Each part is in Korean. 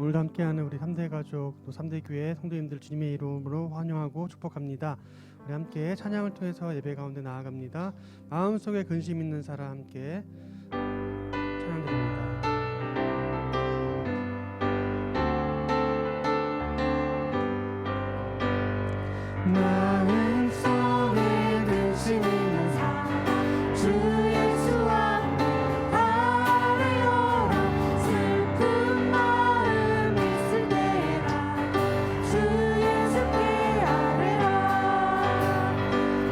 오늘도 함께하는 우리 3대 가족 또 3대 교회 성도님들 주님의 이름으로 환영하고 축복합니다. 우리 함께 찬양을 통해서 예배 가운데 나아갑니다. 마음속에 근심 있는 사람 함께 찬양드립니다. 마음속에 근심 있는 사람 주 예수 앞에 아뢰어라. 슬픈 마음 있을 때라 주 예수께 아뢰라.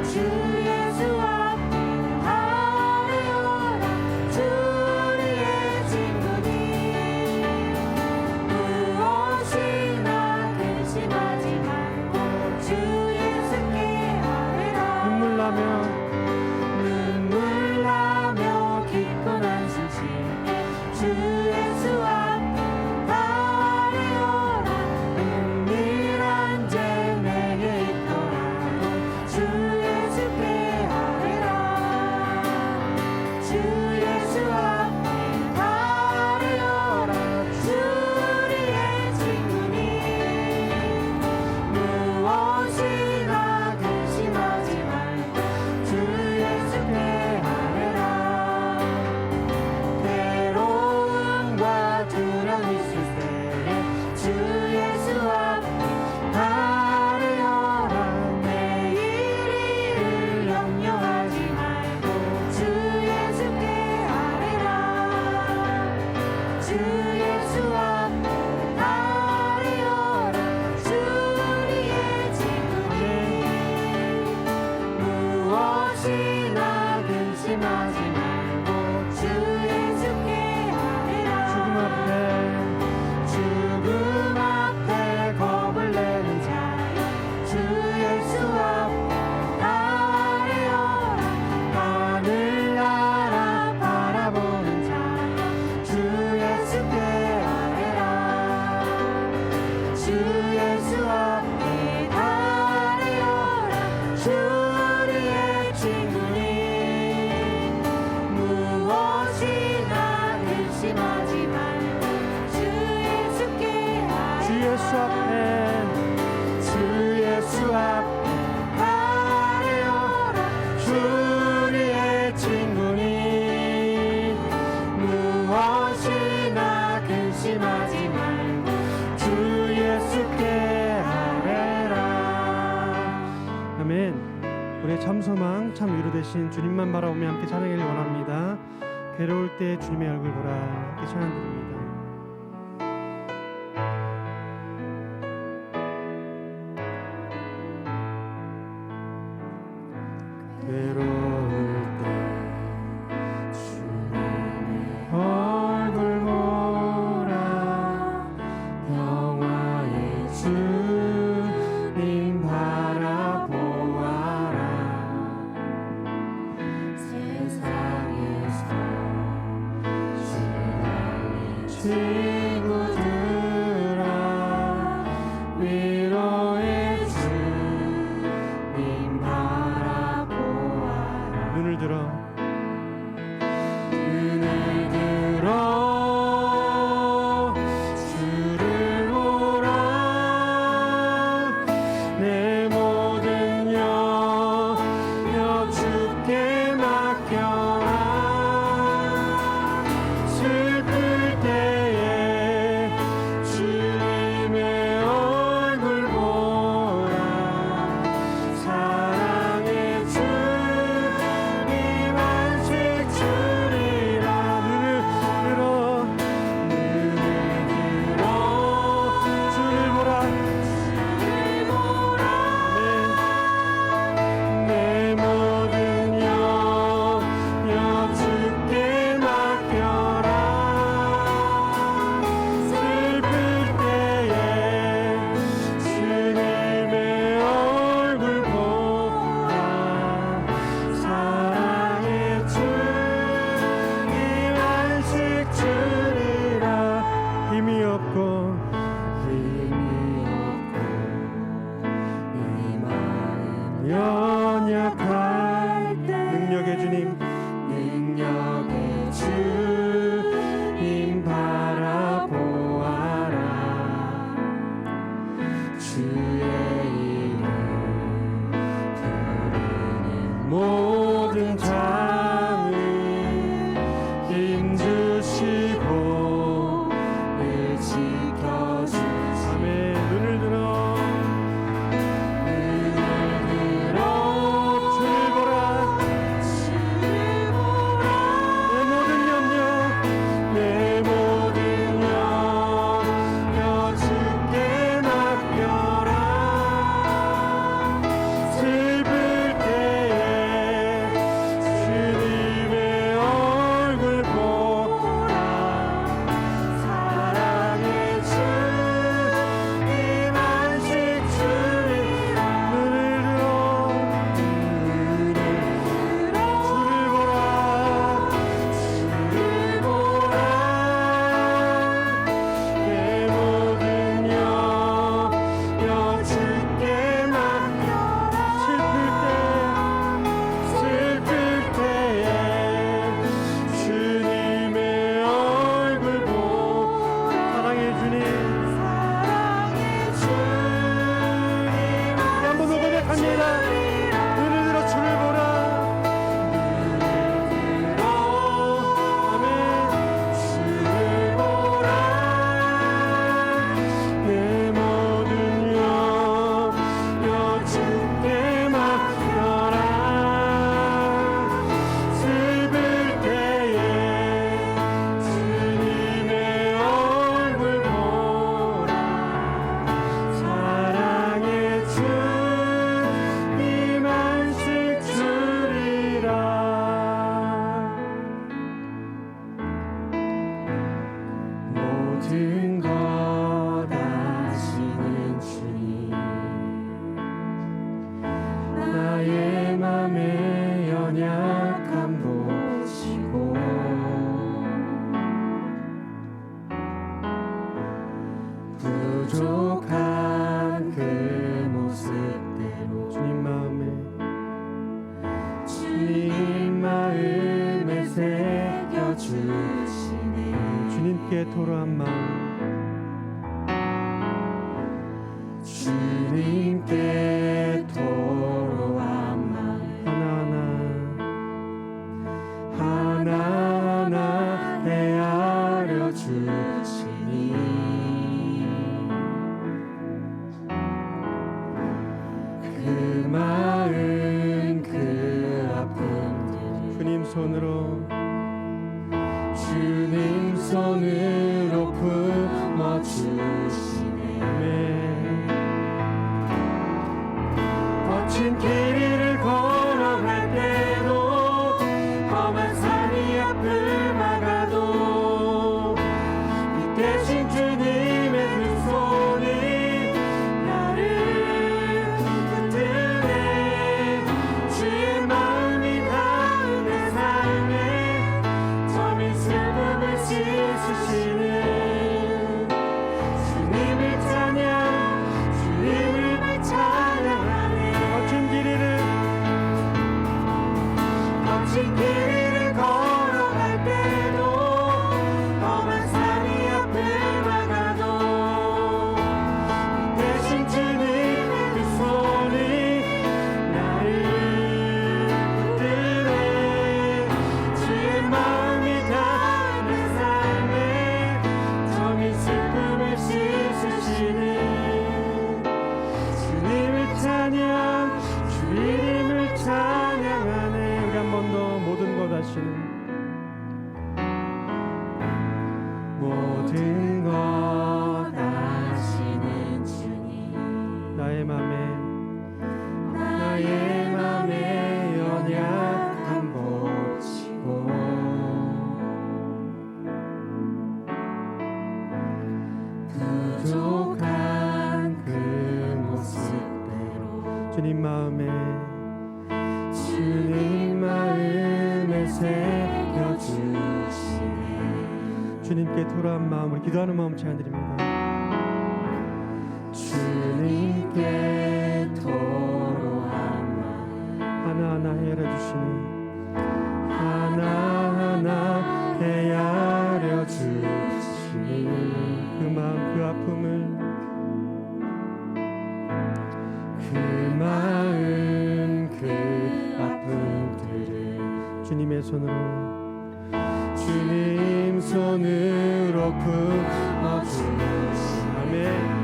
주 예수 앞에 아뢰어라. 주 우리의 친구니 무엇이나 근심하지 말고 주 눈물 나며 기쁜 한숨 쉬게 주 예수 앞에 아뢰어라. 은밀한 죄 내게 있더라도 주 예수께 아뢰라. 주 예수 앞에 아뢰어라. 주 우리의 친구니 무엇이나 근심하지 말고 주 예수께 아뢰라. 괴로움과 두려움 있을 때에 주 예수 앞에 아뢰어라. 내일을 염려하지 말고 주 예수께 아뢰라. 주 예수 앞에 아뢰어라. 주 우리의 친구니 무엇이나 근심하지 말고 주 예수께 아뢰라. 죽음 앞에 겁을 내는 자여 주 예수 앞에 아뢰어라. 하늘 나라 바라보는 자여 주 예수께 아뢰라. 주 예수 앞에 아뢰어라. 주 우리의 친구니 무엇이나 근심하지 말고 주 예수께 아뢰라. 주 예수 앞에 아뢰어라. 주 우리의 친구니 무엇이나 근심하지 말고 주 예수께 아뢰라. 아멘. 우리의 참 소망, 참 위로 되신 주님만 바라보며 함께 찬양하길 원합니다. 괴로울 때 주님의 얼굴 보라 함께 찬양드립니다. 괴로울 때 주님의 얼굴 보라. 영화의 주님 바라보아라. 세상에서 시달린 친구들아 위로의 주님 바라보아라. 눈을 들어 주를 보라. 내 모든 영역 주께 맡겨라. 슬플 때에 주님의 얼굴 보라. 사랑의 주님 안식 주리라. 주를 보라. 내 모든 영역 주께 맡겨라. 슬플 때에 주님의 얼굴 보라. 사랑의 주님 안식 주리라. 힘이 없고 이 마음 연약할 때 능력의 주님 능력의 주님 바라보아라. 모든 잠을 힘주시고 늘 지켜주시 아멘. 눈을 들어 주를 보라. 내 모든 염려 주께 맡겨라. 슬플 때에 주님의 얼굴 보라. 사랑의 주님 안식 주리라. 눈을 들어 주를 보라. 주를 보라. 내 모든 염려 주께 맡겨라. 슬플 때에 주님의 얼굴 보라. 사랑의 주님. 사랑의 주님 한번 더 고백합니다. 눈을 들어 주를 보라. 주를 보라. 내 모든 염려 주께 맡겨라. 슬플 때에 주님의 얼굴 보라. 사랑의 주님 안식 주리라. 모든 것 아시는 주님 나의 맘의 연약함 보시고 부족한 그 모습대로 주님 마음에 주님 마음에 새겨주시네. 주님께 토로한 마음. 주님께 토로한 마음 하나하나 헤아려 주시니 그 마음 그 아픔들을 주님 손으로 주님 손으로 품어주시네. 아멘. 거친 길이를 걸어갈 때도 험한 산이 앞을 막아도 이 대신 주님의 두 손이 나를 붙드네. 주의 마음이 닿은 내 삶에 점이 슬픔을 씻으시는 주님을 찬양하네. 거친 길이를 걸어갈 때도 험한 산이 앞을 막아도 대신 주님의 그 손이 나를 붙드네. 주의 마음이 닿은 내 삶에 점이 슬픔을 씻으시는 주님을 찬양 주 이름을 찬양하네. 우리 한 번 더 모든 것 아시는 모든 것 아시는 주님 나의 맘에 나의 맘의 연약함 보시고 부족한 그 모습대로 주님 마음에 주님 마음에 새겨주시네. 주님께 토로한 마음을 기도하는 마음 찬양드립니다. 주님께 토로한 마음 하나하나 헤아려 주시는 하나하나 헤아려 주시니 그 마음 그 아픔을 그 마음 그 아픔들을 손으로 주님 손으로 품어주시네 아멘.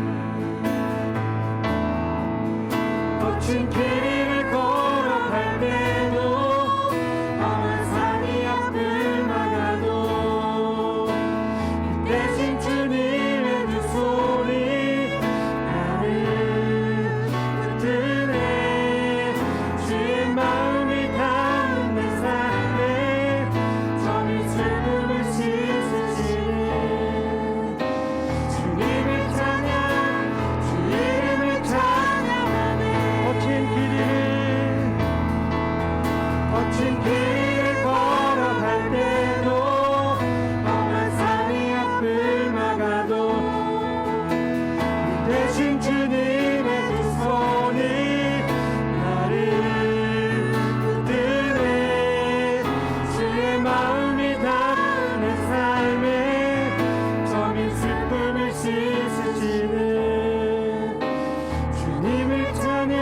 거친 길을 걸어갈 때도 험한 산이 앞을 막아도 대신 주님의 두 손이 나를 붙드네 주의 마음이 담은 내 삶에 점이 슬픔을 씻으시네 주님을 찬양 주 이름을 찬양하네 거친 길을 걸어갈 때도 험한 산이 앞을 막아도 대신 주님의 두 손이 나를 붙드네 주의 마음이 담은 내 삶에 점인 슬픔을 씻으시네 주님을 찬양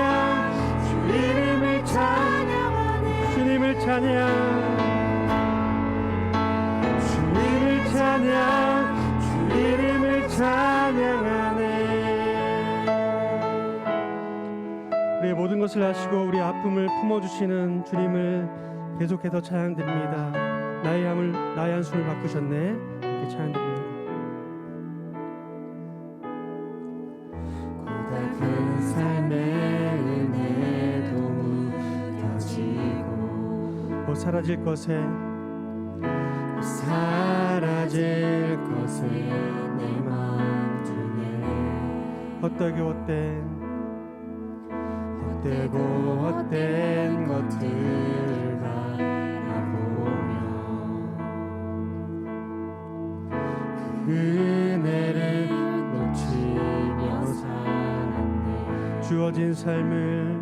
주 이름을 찬양하네 주님을 찬양 주님을 찬양 주 이름을 찬양하네 우리의 모든 것을 아시고 우리 아픔을 품어주시는 주님을 계속해서 찬양드립니다. 나의 한숨을 바꾸셨네. 이렇게 찬양드립니다. 고달픈 삶의 은혜도 묻어지고 곧 사라질 것에 사라질 것에 내 마음 두네 헛되고 헛되고 헛된 것들 바라보며 그 은혜를 놓치며 살았네 주어진 삶을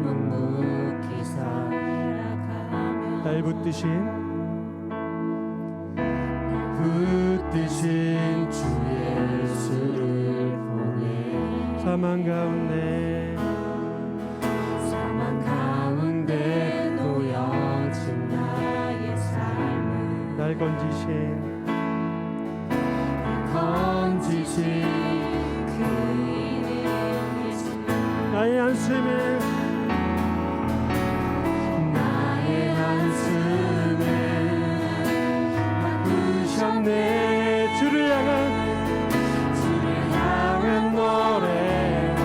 묵묵히 살아가며 날 붙드신 주 예수를 보내 사망 가운데 놓여진 나의 삶을 날 건지신 그 이름 예수 나의 한숨을 바꾸셨네. 주를 향한 노래로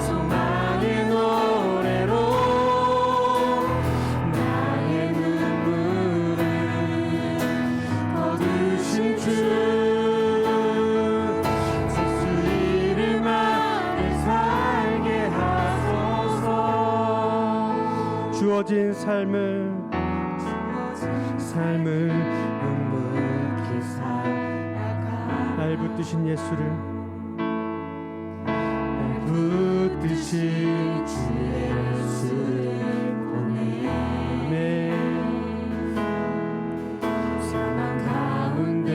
소망의 노래로 나의 눈물을 거두신 주 예수 이름 안에 살게 하소서 주어진 삶을 묵묵히 살아가 날 붙드신 예수를 붙드신 주 예수를 보내 네. 사망 가운데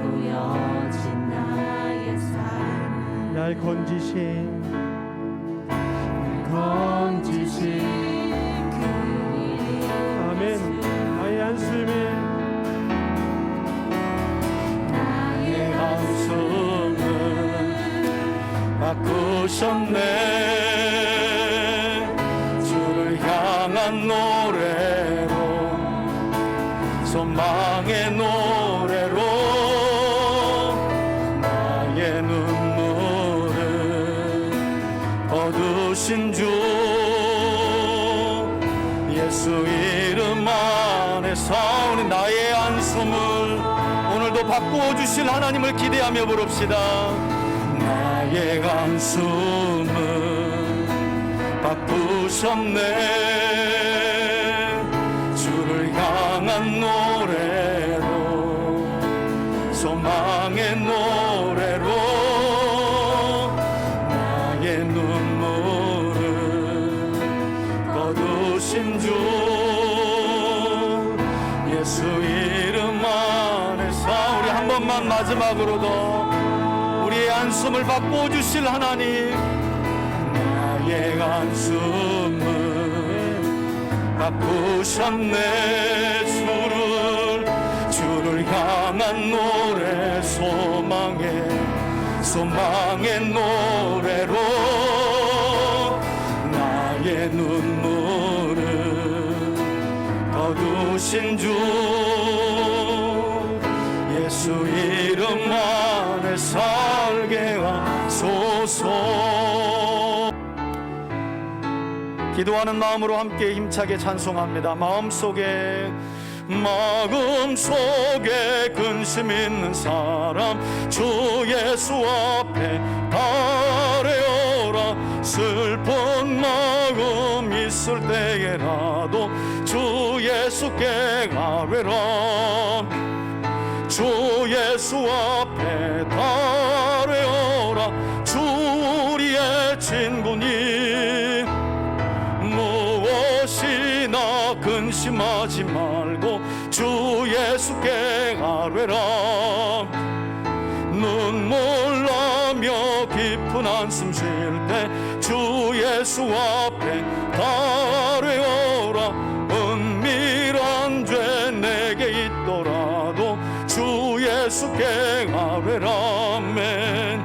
놓여진 나의 삶을 날 건지신 그 이름 아멘. 나의 한숨을 바꾸셨네 주를 향한 노래로 소망의 노래로 나의 눈물을 거두신 주 예수 이름 안에서 우리 나의 한숨을 오늘도 바꾸어 주실 하나님을 기대하며 부릅시다. 나의 한숨을 바꾸셨네 주를 향한 노래로 소망의 노래로 나의 눈물을 거두신 주 예수 이름 안에서 우리 한 번만 마지막으로도 우리의 한숨을 바꾸어 주실 하나님 나의 한숨을 바꾸셨네. 주를 향한 노래, 소망의 노래로 나의 눈물을 거두신 주 예수 이름 안에 살게 하소서. 기도하는 마음으로 함께 힘차게 찬송합니다. 마음속에 근심 있는 사람 주 예수 앞에 아뢰어라. 슬픈 마음 있을 때에라도 주 예수께 아뢰라. 주 예수 앞에 아뢰어라. 주 우리의 친구니 무엇이나 근심하지 말고 주 예수께 아뢰라. 눈물 나며 깊은 한숨 쉴 때 주 예수 앞에 아뢰어라. 은밀한 죄 내게 있더라도 주 예수께 아뢰라. 아멘.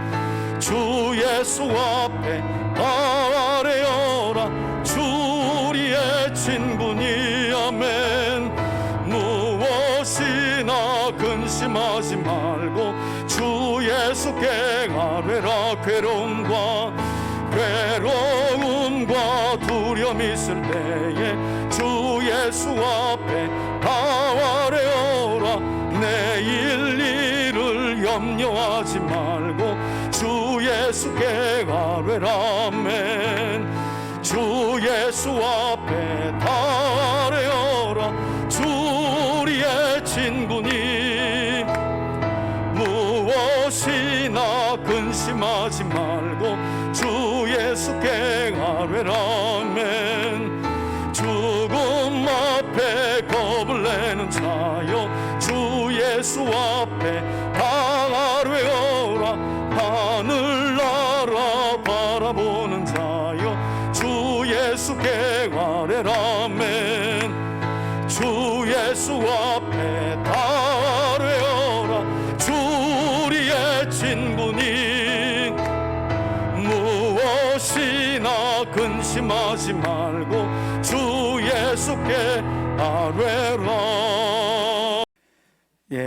주 예수 앞에 아뢰어라. 주 우리의 친구니 아멘. 무엇이나 근심하지 말고 주 예수께 아뢰라. 괴로움과 두려움 있을 때에 주 예수 앞에 아뢰어라. 내일 일을 염려하지 말고 주 예수께 아뢰라. 아멘. 주 예수 앞에 아뢰어라. 주 우리의 친구니 무엇이나 근심하지 말고 주 예수께 아뢰라. 아멘. 죽음 앞에 겁을 내는 자여 주 예수 앞에 아뢰어라. 하늘나라 바라보는 자여 주 예수께 아뢰라. 아멘. 주 예수 앞에 아뢰어라. 주 우리의 친구니 무엇이나 근심하지 말고 주 예수께 아뢰라.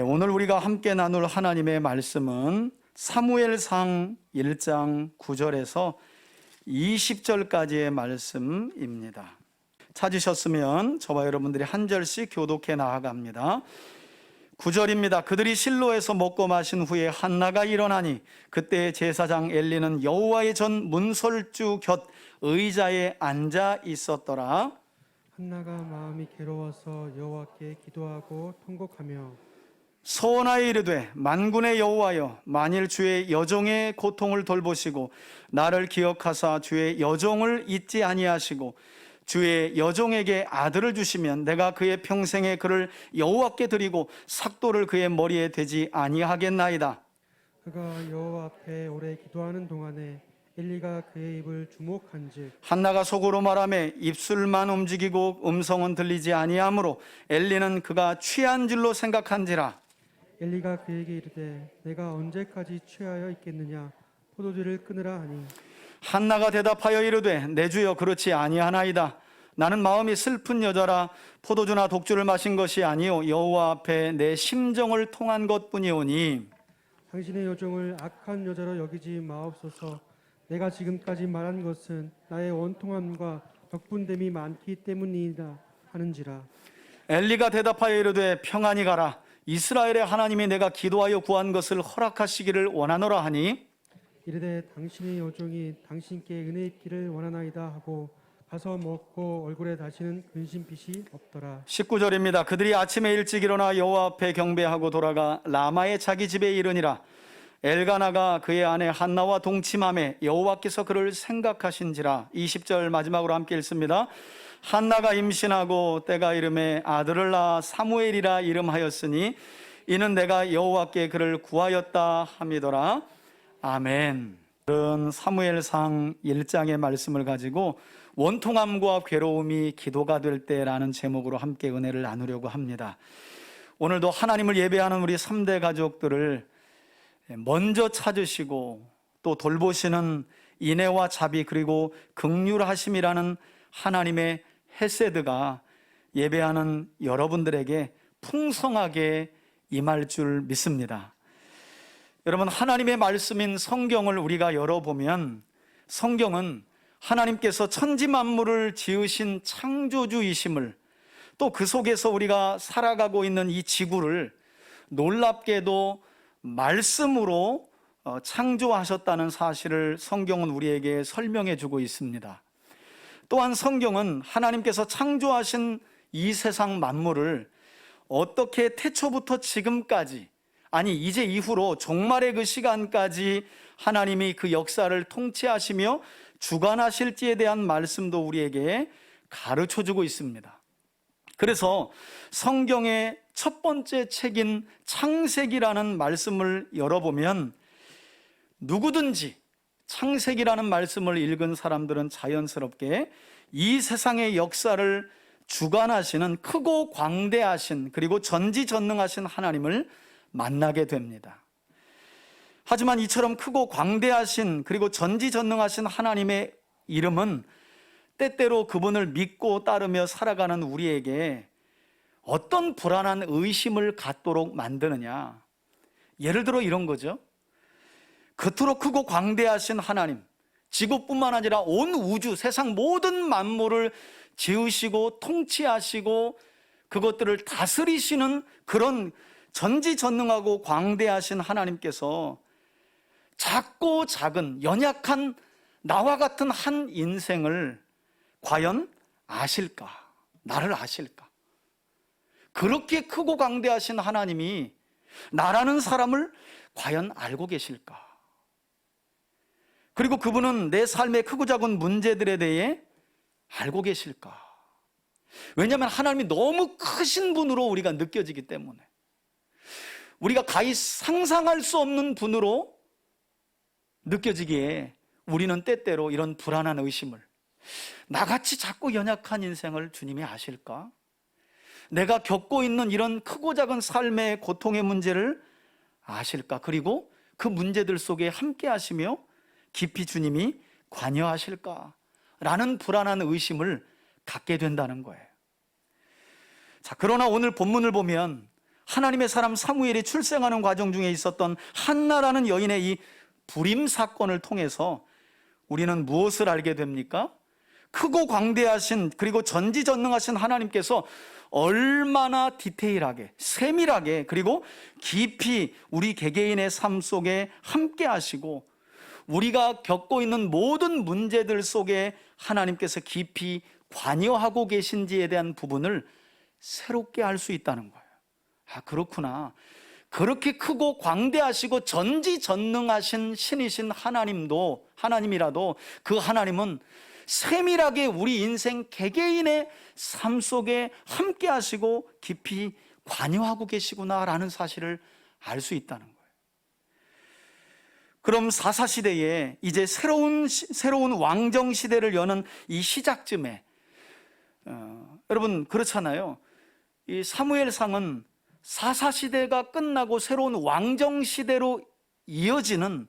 오늘 우리가 함께 나눌 하나님의 말씀은 사무엘상 1장 9절에서 20절까지의 말씀입니다. 찾으셨으면 저와 여러분들이 한 절씩 교독해 나아갑니다. 9절입니다. 그들이 실로에서 먹고 마신 후에 한나가 일어나니 그때 제사장 엘리는 여호와의 전 문설주 곁 의자에 앉아 있었더라. 한나가 마음이 괴로워서 여호와께 기도하고 통곡하며 소원하여 이르되 만군의 여호와여, 만일 주의 여종의 고통을 돌보시고 나를 기억하사 주의 여종을 잊지 아니하시고 주의 여종에게 아들을 주시면 내가 그의 평생에 그를 여호와께 드리고 삭도를 그의 머리에 대지 아니하겠나이다. 그가 여호와 앞에 오래 기도하는 동안에 엘리가 그의 입을 주목한즉 한나가 속으로 말하며 입술만 움직이고 음성은 들리지 아니하므로 엘리는 그가 취한 줄로 생각한지라. 엘리가 그에게 이르되 내가 언제까지 취하여 있겠느냐, 포도주를 끊으라 하니 한나가 대답하여 이르되 내 주여 그렇지 아니하나이다. 나는 마음이 슬픈 여자라 포도주나 독주를 마신 것이 아니요 여호와 앞에 내 심정을 통한 것뿐이오니 당신의 여종을 악한 여자로 여기지 마옵소서. 내가 지금까지 말한 것은 나의 원통함과 덕분됨이 많기 때문이다 하는지라. 엘리가 대답하여 이르되 평안히 가라. 이스라엘의 하나님이 내가 기도하여 구한 것을 허락하시기를 원하노라 하니 이르되 당신의 여종이 당신께 은혜 입기를 원하나이다 하고 가서 먹고 얼굴에 다시는 근심빛이 없더라. 19절입니다. 그들이 아침에 일찍 일어나 여호와 앞에 경배하고 돌아가 라마의 자기 집에 이르니라. 엘가나가 그의 아내 한나와 동침하매 여호와께서 그를 생각하신지라. 20절 마지막으로 함께 읽습니다. 한나가 임신하고 때가 이름에 아들을 낳아 사무엘이라 이름하였으니 이는 내가 여호와께 그를 구하였다 함이더라. 아멘. 사무엘상 1장의 말씀을 가지고 원통함과 괴로움이 기도가 될 때라는 제목으로 함께 은혜를 나누려고 합니다. 오늘도 하나님을 예배하는 우리 3대 가족들을 먼저 찾으시고 또 돌보시는 인애와 자비 그리고 긍휼하심이라는 하나님의 헤세드가 예배하는 여러분들에게 풍성하게 임할 줄 믿습니다. 여러분, 하나님의 말씀인 성경을 우리가 열어보면 성경은 하나님께서 천지 만물을 지으신 창조주이심을, 또 그 속에서 우리가 살아가고 있는 이 지구를 놀랍게도 말씀으로 창조하셨다는 사실을 성경은 우리에게 설명해 주고 있습니다. 또한 성경은 하나님께서 창조하신 이 세상 만물을 어떻게 태초부터 지금까지, 아니 이제 이후로 종말의 그 시간까지 하나님이 그 역사를 통치하시며 주관하실지에 대한 말씀도 우리에게 가르쳐주고 있습니다. 그래서 성경의 첫 번째 책인 창세기라는 말씀을 열어보면 누구든지 창세기라는 말씀을 읽은 사람들은 자연스럽게 이 세상의 역사를 주관하시는 크고 광대하신 그리고 전지전능하신 하나님을 만나게 됩니다. 하지만 이처럼 크고 광대하신 그리고 전지전능하신 하나님의 이름은 때때로 그분을 믿고 따르며 살아가는 우리에게 어떤 불안한 의심을 갖도록 만드느냐. 예를 들어 이런 거죠. 그토록 크고 광대하신 하나님, 지구뿐만 아니라 온 우주, 세상 모든 만물을 지으시고 통치하시고 그것들을 다스리시는 그런 전지전능하고 광대하신 하나님께서 작고 작은 연약한 나와 같은 한 인생을 과연 아실까? 나를 아실까? 그렇게 크고 광대하신 하나님이 나라는 사람을 과연 알고 계실까? 그리고 그분은 내 삶의 크고 작은 문제들에 대해 알고 계실까? 왜냐하면 하나님이 너무 크신 분으로 우리가 느껴지기 때문에, 우리가 가히 상상할 수 없는 분으로 느껴지기에 우리는 때때로 이런 불안한 의심을, 나같이 작고 연약한 인생을 주님이 아실까? 내가 겪고 있는 이런 크고 작은 삶의 고통의 문제를 아실까? 그리고 그 문제들 속에 함께 하시며 깊이 주님이 관여하실까? 라는 불안한 의심을 갖게 된다는 거예요. 자, 그러나 오늘 본문을 보면 하나님의 사람 사무엘이 출생하는 과정 중에 있었던 한나라는 여인의 이 불임 사건을 통해서 우리는 무엇을 알게 됩니까? 크고 광대하신 그리고 전지전능하신 하나님께서 얼마나 디테일하게, 세밀하게 그리고 깊이 우리 개개인의 삶 속에 함께 하시고 우리가 겪고 있는 모든 문제들 속에 하나님께서 깊이 관여하고 계신지에 대한 부분을 새롭게 알 수 있다는 거예요. 아, 그렇구나. 그렇게 크고 광대하시고 전지전능하신 신이신 하나님이라도 그 하나님은 세밀하게 우리 인생 개개인의 삶 속에 함께 하시고 깊이 관여하고 계시구나라는 사실을 알 수 있다는 거예요. 그럼 사사시대에 이제 새로운 왕정시대를 여는 이 시작쯤에 여러분 그렇잖아요. 이 사무엘상은 사사시대가 끝나고 새로운 왕정시대로 이어지는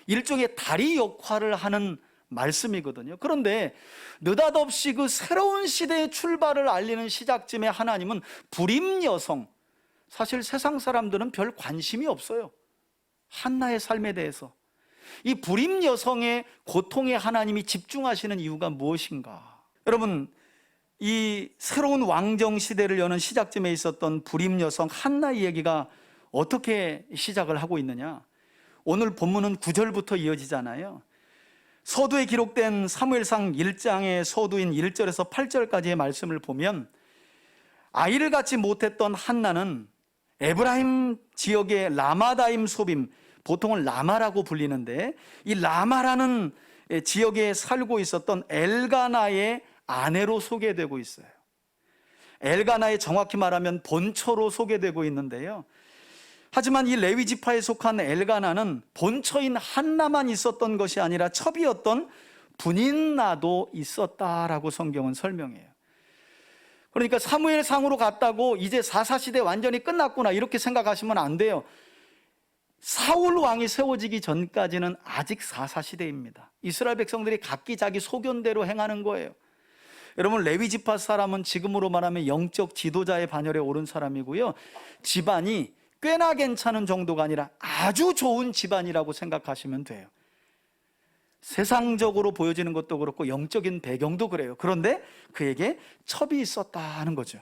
일종의 다리 역할을 하는 말씀이거든요. 그런데 느닷없이 그 새로운 시대의 출발을 알리는 시작쯤에 하나님은 불임 여성, 사실 세상 사람들은 별 관심이 없어요. 한나의 삶에 대해서. 이 불임 여성의 고통에 하나님이 집중하시는 이유가 무엇인가? 여러분, 이 새로운 왕정 시대를 여는 시작점에 있었던 불임 여성 한나의 얘기가 어떻게 시작을 하고 있느냐? 오늘 본문은 9절부터 이어지잖아요. 서두에 기록된 사무엘상 1장의 서두인 1절에서 8절까지의 말씀을 보면 아이를 갖지 못했던 한나는 에브라임 지역의 라마다임 소빔, 보통은 라마라고 불리는데 이 라마라는 지역에 살고 있었던 엘가나의 아내로 소개되고 있어요. 엘가나의 정확히 말하면 본처로 소개되고 있는데요. 하지만 이 레위 지파에 속한 엘가나는 본처인 한나만 있었던 것이 아니라 첩이었던 분인나도 있었다라고 성경은 설명해요. 그러니까 사무엘상으로 갔다고 이제 사사시대 완전히 끝났구나 이렇게 생각하시면 안 돼요. 사울 왕이 세워지기 전까지는 아직 사사시대입니다. 이스라엘 백성들이 각기 자기 소견대로 행하는 거예요. 여러분, 레위 지파 사람은 지금으로 말하면 영적 지도자의 반열에 오른 사람이고요, 집안이 꽤나 괜찮은 정도가 아니라 아주 좋은 집안이라고 생각하시면 돼요. 세상적으로 보여지는 것도 그렇고 영적인 배경도 그래요. 그런데 그에게 첩이 있었다는 거죠.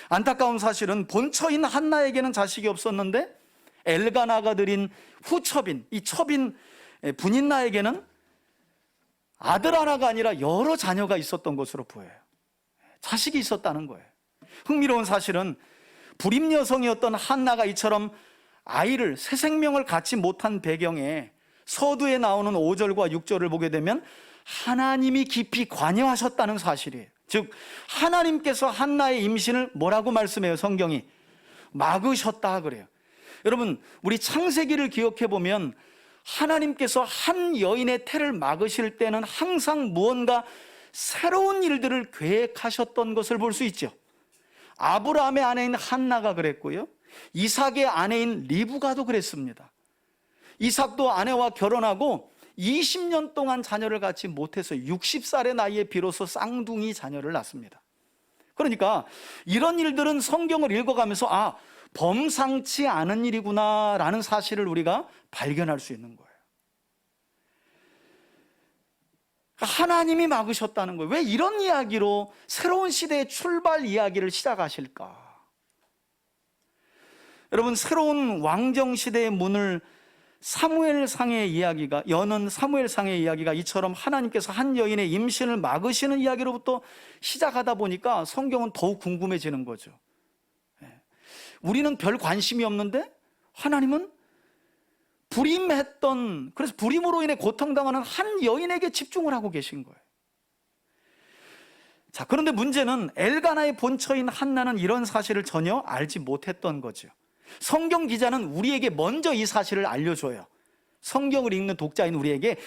안타까운 사실은 본처인 한나에게는 자식이 없었는데 엘가나가 드린 후첩인, 이 첩인 분인나에게는 아들 하나가 아니라 여러 자녀가 있었던 것으로 보여요. 자식이 있었다는 거예요. 흥미로운 사실은 불임 여성이었던 한나가 이처럼 아이를, 새 생명을 갖지 못한 배경에 서두에 나오는 5절과 6절을 보게 되면 하나님이 깊이 관여하셨다는 사실이에요. 즉 하나님께서 한나의 임신을 뭐라고 말씀해요? 성경이 막으셨다 그래요. 여러분, 우리 창세기를 기억해 보면 하나님께서 한 여인의 태를 막으실 때는 항상 무언가 새로운 일들을 계획하셨던 것을 볼 수 있죠. 아브라함의 아내인 한나가 그랬고요, 이삭의 아내인 리브가도 그랬습니다. 이삭도 아내와 결혼하고 20년 동안 자녀를 갖지 못해서 60살의 나이에 비로소 쌍둥이 자녀를 낳습니다. 그러니까 이런 일들은 성경을 읽어가면서 범상치 않은 일이구나 라는 사실을 우리가 발견할 수 있는 거예요. 하나님이 막으셨다는 거예요. 왜 이런 이야기로 새로운 시대의 출발 이야기를 시작하실까? 여러분, 새로운 왕정시대의 문을 사무엘상의 이야기가, 여는 사무엘상의 이야기가 이처럼 하나님께서 한 여인의 임신을 막으시는 이야기로부터 시작하다 보니까 성경은 더욱 궁금해지는 거죠. 우리는 별 관심이 없는데 하나님은 그래서 불임으로 인해 고통당하는 한 여인에게 집중을 하고 계신 거예요. 자, 그런데 문제는 엘가나의 본처인 한나는 이런 사실을 전혀 알지 못했던 거죠. 성경 기자는 우리에게 먼저 이 사실을 알려줘요. 성경을 읽는 독자인 우리에게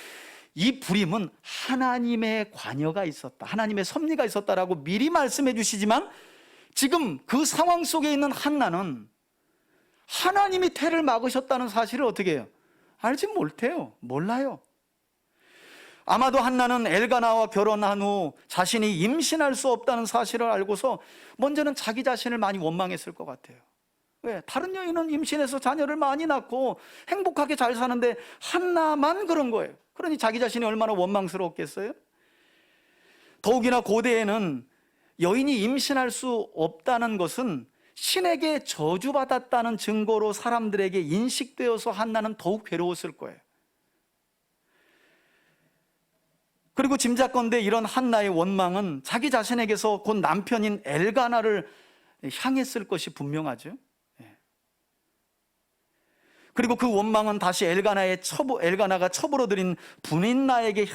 이 불임은 하나님의 관여가 있었다, 하나님의 섭리가 있었다라고 미리 말씀해 주시지만 지금 그 상황 속에 있는 한나는 하나님이 태를 막으셨다는 사실을 어떻게 해요? 알지 못해요. 몰라요. 아마도 한나는 엘가나와 결혼한 후 자신이 임신할 수 없다는 사실을 알고서 먼저는 자기 자신을 많이 원망했을 것 같아요. 왜? 다른 여인은 임신해서 자녀를 많이 낳고 행복하게 잘 사는데 한나만 그런 거예요. 그러니 자기 자신이 얼마나 원망스러웠겠어요? 더욱이나 고대에는 여인이 임신할 수 없다는 것은 신에게 저주받았다는 증거로 사람들에게 인식되어서 한나는 더욱 괴로웠을 거예요. 그리고 짐작건대 이런 한나의 원망은 자기 자신에게서 곧 남편인 엘가나를 향했을 것이 분명하죠. 그리고 그 원망은 다시 엘가나가 첩으로 드린 분인나에게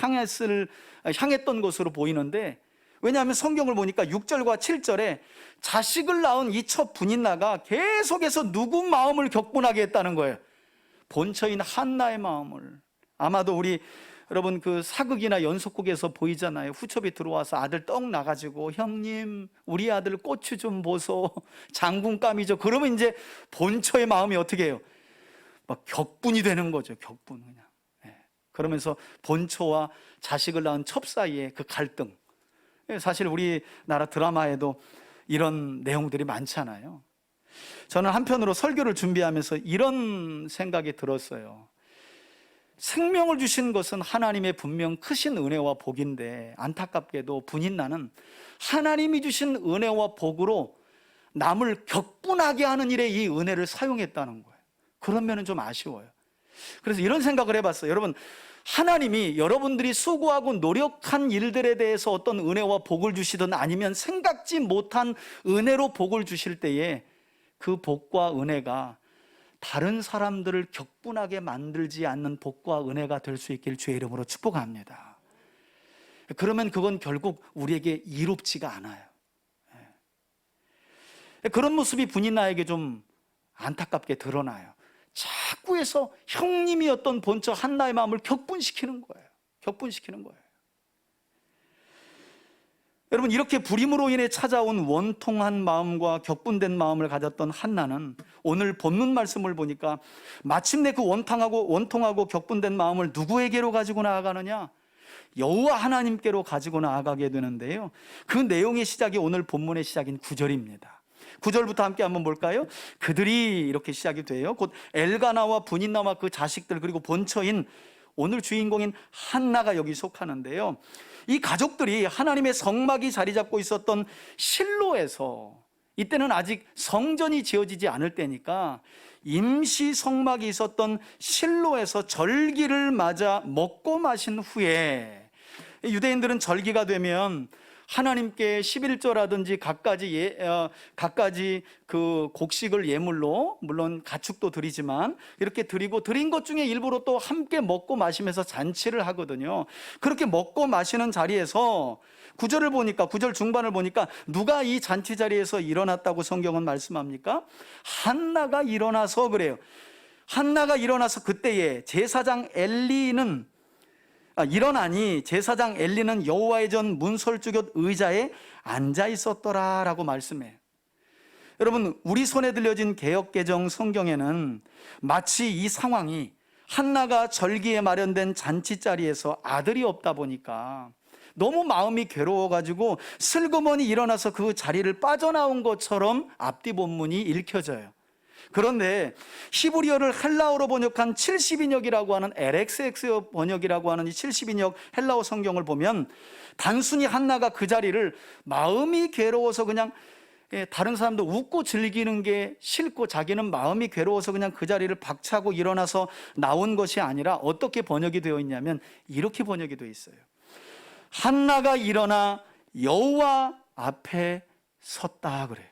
향했던 것으로 보이는데, 왜냐하면 성경을 보니까 6절과 7절에 자식을 낳은 이 첩 분인나가 계속해서 누구 마음을 격분하게 했다는 거예요? 본처인 한나의 마음을. 아마도 여러분 그 사극이나 연속극에서 보이잖아요. 후첩이 들어와서 아들 떡 나가지고 형님 우리 아들 고추 좀 보소, 장군감이죠. 그러면 이제 본처의 마음이 어떻게 해요? 막 격분이 되는 거죠. 격분 그냥. 그러면서 본처와 자식을 낳은 첩 사이에 그 갈등. 사실 우리나라 드라마에도 이런 내용들이 많잖아요. 저는 한편으로 설교를 준비하면서 이런 생각이 들었어요. 생명을 주신 것은 하나님의 분명 크신 은혜와 복인데, 안타깝게도 분인나는 하나님이 주신 은혜와 복으로 남을 격분하게 하는 일에 이 은혜를 사용했다는 거예요. 그런 면은 좀 아쉬워요. 그래서 이런 생각을 해봤어요. 여러분, 하나님이 여러분들이 수고하고 노력한 일들에 대해서 어떤 은혜와 복을 주시든 아니면 생각지 못한 은혜로 복을 주실 때에 그 복과 은혜가 다른 사람들을 격분하게 만들지 않는 복과 은혜가 될 수 있길 주의 이름으로 축복합니다. 그러면 그건 결국 우리에게 이롭지가 않아요. 그런 모습이 분인나에게 좀 안타깝게 드러나요. 자꾸 해서 형님이었던 본처 한나의 마음을 격분시키는 거예요. 격분시키는 거예요. 여러분, 이렇게 불임으로 인해 찾아온 원통한 마음과 격분된 마음을 가졌던 한나는 오늘 본문 말씀을 보니까 마침내 그 원통하고 격분된 마음을 누구에게로 가지고 나아가느냐? 여호와 하나님께로 가지고 나아가게 되는데요, 그 내용의 시작이 오늘 본문의 시작인 9절입니다 9절부터 함께 한번 볼까요? 그들이 이렇게 시작이 돼요. 곧 엘가나와 분인나와 그 자식들, 그리고 본처인 오늘 주인공인 한나가 여기 속하는데요, 이 가족들이 하나님의 성막이 자리 잡고 있었던 실로에서, 이때는 아직 성전이 지어지지 않을 때니까 임시 성막이 있었던 실로에서 절기를 맞아 먹고 마신 후에, 유대인들은 절기가 되면 하나님께 11조라든지 갖가지 그 곡식을 예물로, 물론 가축도 드리지만 이렇게 드리고, 드린 것 중에 일부러 또 함께 먹고 마시면서 잔치를 하거든요. 그렇게 먹고 마시는 자리에서 9절을 보니까, 9절 중반을 보니까 누가 이 잔치 자리에서 일어났다고 성경은 말씀합니까? 한나가 일어나서 그래요. 한나가 일어나서 그때에 제사장 엘리는 일어나니 제사장 엘리는 여호와의 전 문설주곁 의자에 앉아 있었더라라고 말씀해요. 여러분, 우리 손에 들려진 개역개정 성경에는 마치 이 상황이 한나가 절기에 마련된 잔치자리에서 아들이 없다 보니까 너무 마음이 괴로워가지고 슬그머니 일어나서 그 자리를 빠져나온 것처럼 앞뒤 본문이 읽혀져요. 그런데 히브리어를 헬라어로 번역한 70인역이라고 하는 LXX 번역이라고 하는 이 70인역 헬라어 성경을 보면 단순히 한나가 그 자리를 마음이 괴로워서 그냥 다른 사람도 웃고 즐기는 게 싫고 자기는 마음이 괴로워서 그냥 그 자리를 박차고 일어나서 나온 것이 아니라 어떻게 번역이 되어 있냐면 이렇게 번역이 되어 있어요. 한나가 일어나 여호와 앞에 섰다 그래요.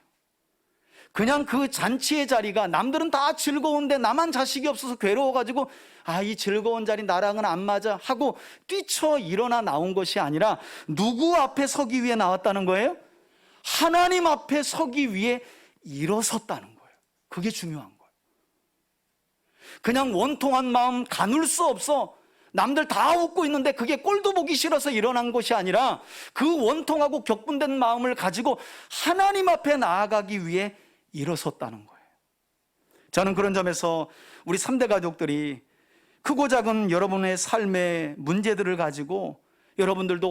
그냥 그 잔치의 자리가, 남들은 다 즐거운데 나만 자식이 없어서 괴로워가지고 이 즐거운 자리 나랑은 안 맞아 하고 뛰쳐 일어나 나온 것이 아니라 누구 앞에 서기 위해 나왔다는 거예요? 하나님 앞에 서기 위해 일어섰다는 거예요. 그게 중요한 거예요. 그냥 원통한 마음 가눌 수 없어, 남들 다 웃고 있는데 그게 꼴도 보기 싫어서 일어난 것이 아니라 그 원통하고 격분된 마음을 가지고 하나님 앞에 나아가기 위해 일어섰다는 거예요. 저는 그런 점에서 우리 3대 가족들이 크고 작은 여러분의 삶의 문제들을 가지고 여러분들도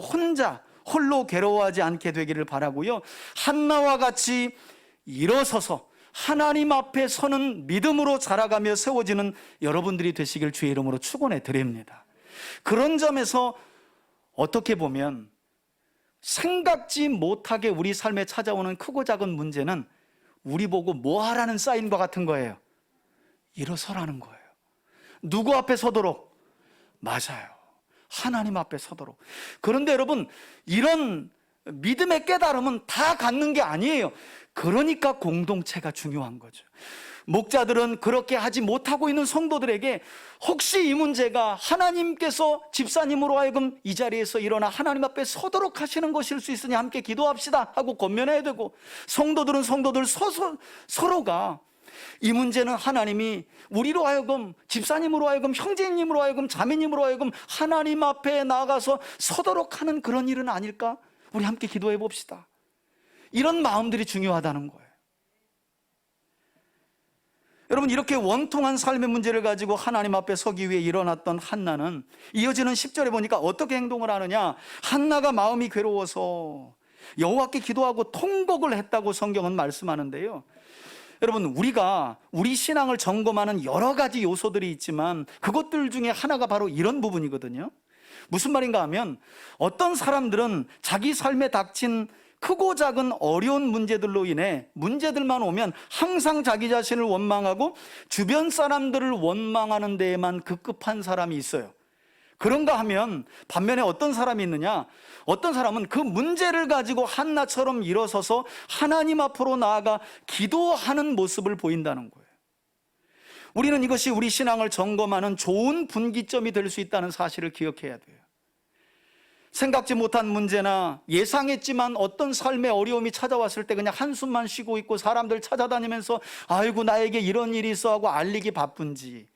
홀로 괴로워하지 않게 되기를 바라고요, 한나와 같이 일어서서 하나님 앞에 서는 믿음으로 자라가며 세워지는 여러분들이 되시길 주의 이름으로 축원해 드립니다. 그런 점에서 어떻게 보면 생각지 못하게 우리 삶에 찾아오는 크고 작은 문제는 우리 보고 뭐 하라는 사인과 같은 거예요. 일어서라는 거예요. 누구 앞에 서도록? 맞아요, 하나님 앞에 서도록. 그런데 여러분, 이런 믿음의 깨달음은 다 갖는 게 아니에요. 그러니까 공동체가 중요한 거죠. 목자들은 그렇게 하지 못하고 있는 성도들에게 혹시 이 문제가 하나님께서 집사님으로 하여금 이 자리에서 일어나 하나님 앞에 서도록 하시는 것일 수 있으니 함께 기도합시다 하고 권면해야 되고, 성도들은 성도들 서로가 이 문제는 하나님이 우리로 하여금, 집사님으로 하여금, 형제님으로 하여금, 자매님으로 하여금 하나님 앞에 나가서 서도록 하는 그런 일은 아닐까? 우리 함께 기도해 봅시다. 이런 마음들이 중요하다는 거예요. 여러분, 이렇게 원통한 삶의 문제를 가지고 하나님 앞에 서기 위해 일어났던 한나는 이어지는 10절에 보니까 어떻게 행동을 하느냐? 한나가 마음이 괴로워서 여호와께 기도하고 통곡을 했다고 성경은 말씀하는데요, 여러분, 우리가 우리 신앙을 점검하는 여러 가지 요소들이 있지만 그것들 중에 하나가 바로 이런 부분이거든요. 무슨 말인가 하면 어떤 사람들은 자기 삶에 닥친 크고 작은 어려운 문제들로 인해 문제들만 오면 항상 자기 자신을 원망하고 주변 사람들을 원망하는 데에만 급급한 사람이 있어요. 그런가 하면 반면에 어떤 사람이 있느냐? 어떤 사람은 그 문제를 가지고 한나처럼 일어서서 하나님 앞으로 나아가 기도하는 모습을 보인다는 거예요. 우리는 이것이 우리 신앙을 점검하는 좋은 분기점이 될 수 있다는 사실을 기억해야 돼요. 생각지 못한 문제나 예상했지만 어떤 삶의 어려움이 찾아왔을 때 그냥 한숨만 쉬고 있고 사람들 찾아다니면서 아이고 나에게 이런 일이 있어 하고 알리기 바쁜지,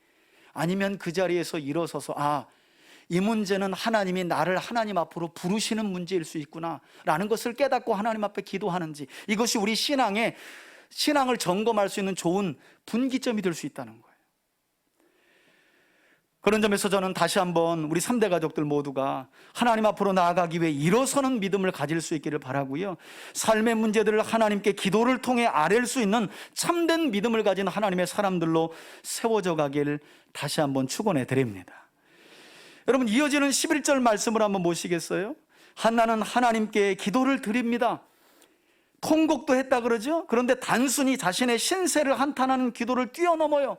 아니면 그 자리에서 일어서서 이 문제는 하나님이 나를 하나님 앞으로 부르시는 문제일 수 있구나 라는 것을 깨닫고 하나님 앞에 기도하는지, 이것이 우리 신앙을 점검할 수 있는 좋은 분기점이 될 수 있다는 거예요. 그런 점에서 저는 다시 한번 우리 3대 가족들 모두가 하나님 앞으로 나아가기 위해 일어서는 믿음을 가질 수 있기를 바라고요, 삶의 문제들을 하나님께 기도를 통해 아뢰을 수 있는 참된 믿음을 가진 하나님의 사람들로 세워져 가기를 다시 한번 축원해 드립니다. 여러분, 이어지는 11절 말씀을 한번 보시겠어요? 한나는 하나님께 기도를 드립니다. 통곡도 했다 그러죠. 그런데 단순히 자신의 신세를 한탄하는 기도를 뛰어넘어요.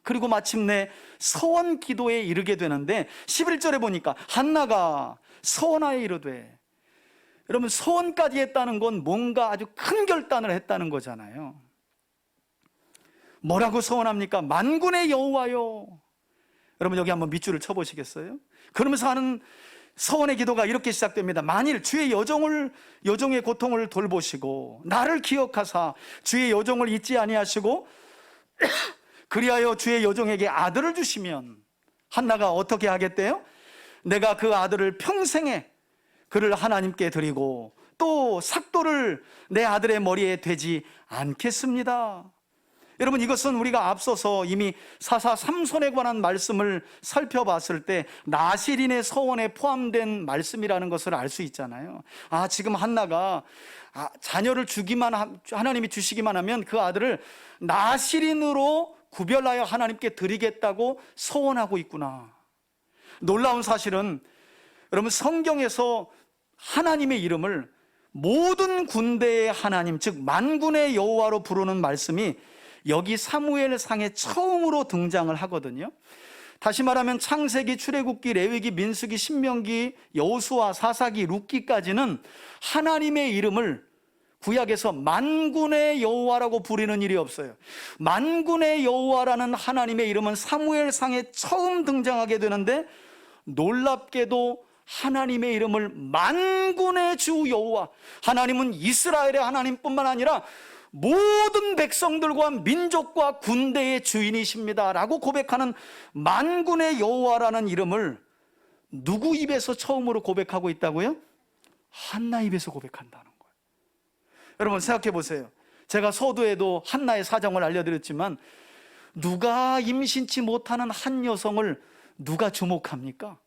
그리고 마침내 서원 기도에 이르게 되는데, 11절에 보니까 한나가 서원하여 이르되, 여러분 서원까지 했다는 건 뭔가 아주 큰 결단을 했다는 거잖아요. 뭐라고 서원합니까? 만군의 여호와여. 여러분 여기 한번 밑줄을 쳐보시겠어요? 그러면서 하는 서원의 기도가 이렇게 시작됩니다. 만일 주의 여종의 고통을 돌보시고 나를 기억하사 주의 여종을 잊지 아니하시고 그리하여 주의 여종에게 아들을 주시면, 한나가 어떻게 하겠대요? 내가 그 아들을 평생에 그를 하나님께 드리고 또 삭도를 내 아들의 머리에 대지 않겠습니다. 여러분, 이것은 우리가 앞서서 이미 사사 삼손에 관한 말씀을 살펴봤을 때 나실인의 서원에 포함된 말씀이라는 것을 알 수 있잖아요. 지금 한나가 자녀를 하나님이 주시기만 하면 그 아들을 나실인으로 구별하여 하나님께 드리겠다고 서원하고 있구나. 놀라운 사실은 여러분, 성경에서 하나님의 이름을 모든 군대의 하나님, 즉 만군의 여호와로 부르는 말씀이 여기 사무엘상에 처음으로 등장을 하거든요. 다시 말하면 창세기, 출애굽기, 레위기, 민수기, 신명기, 여호수아, 사사기, 룻기까지는 하나님의 이름을 구약에서 만군의 여호와라고 부르는 일이 없어요. 만군의 여호와라는 하나님의 이름은 사무엘상에 처음 등장하게 되는데, 놀랍게도 하나님의 이름을 만군의 주 여호와, 하나님은 이스라엘의 하나님뿐만 아니라 모든 백성들과 민족과 군대의 주인이십니다 라고 고백하는 만군의 여호와라는 이름을 누구 입에서 처음으로 고백하고 있다고요? 한나 입에서 고백한다는 거예요. 여러분 생각해 보세요. 제가 서두에도 한나의 사정을 알려드렸지만, 누가 임신치 못하는 한 여성을 누가 주목합니까?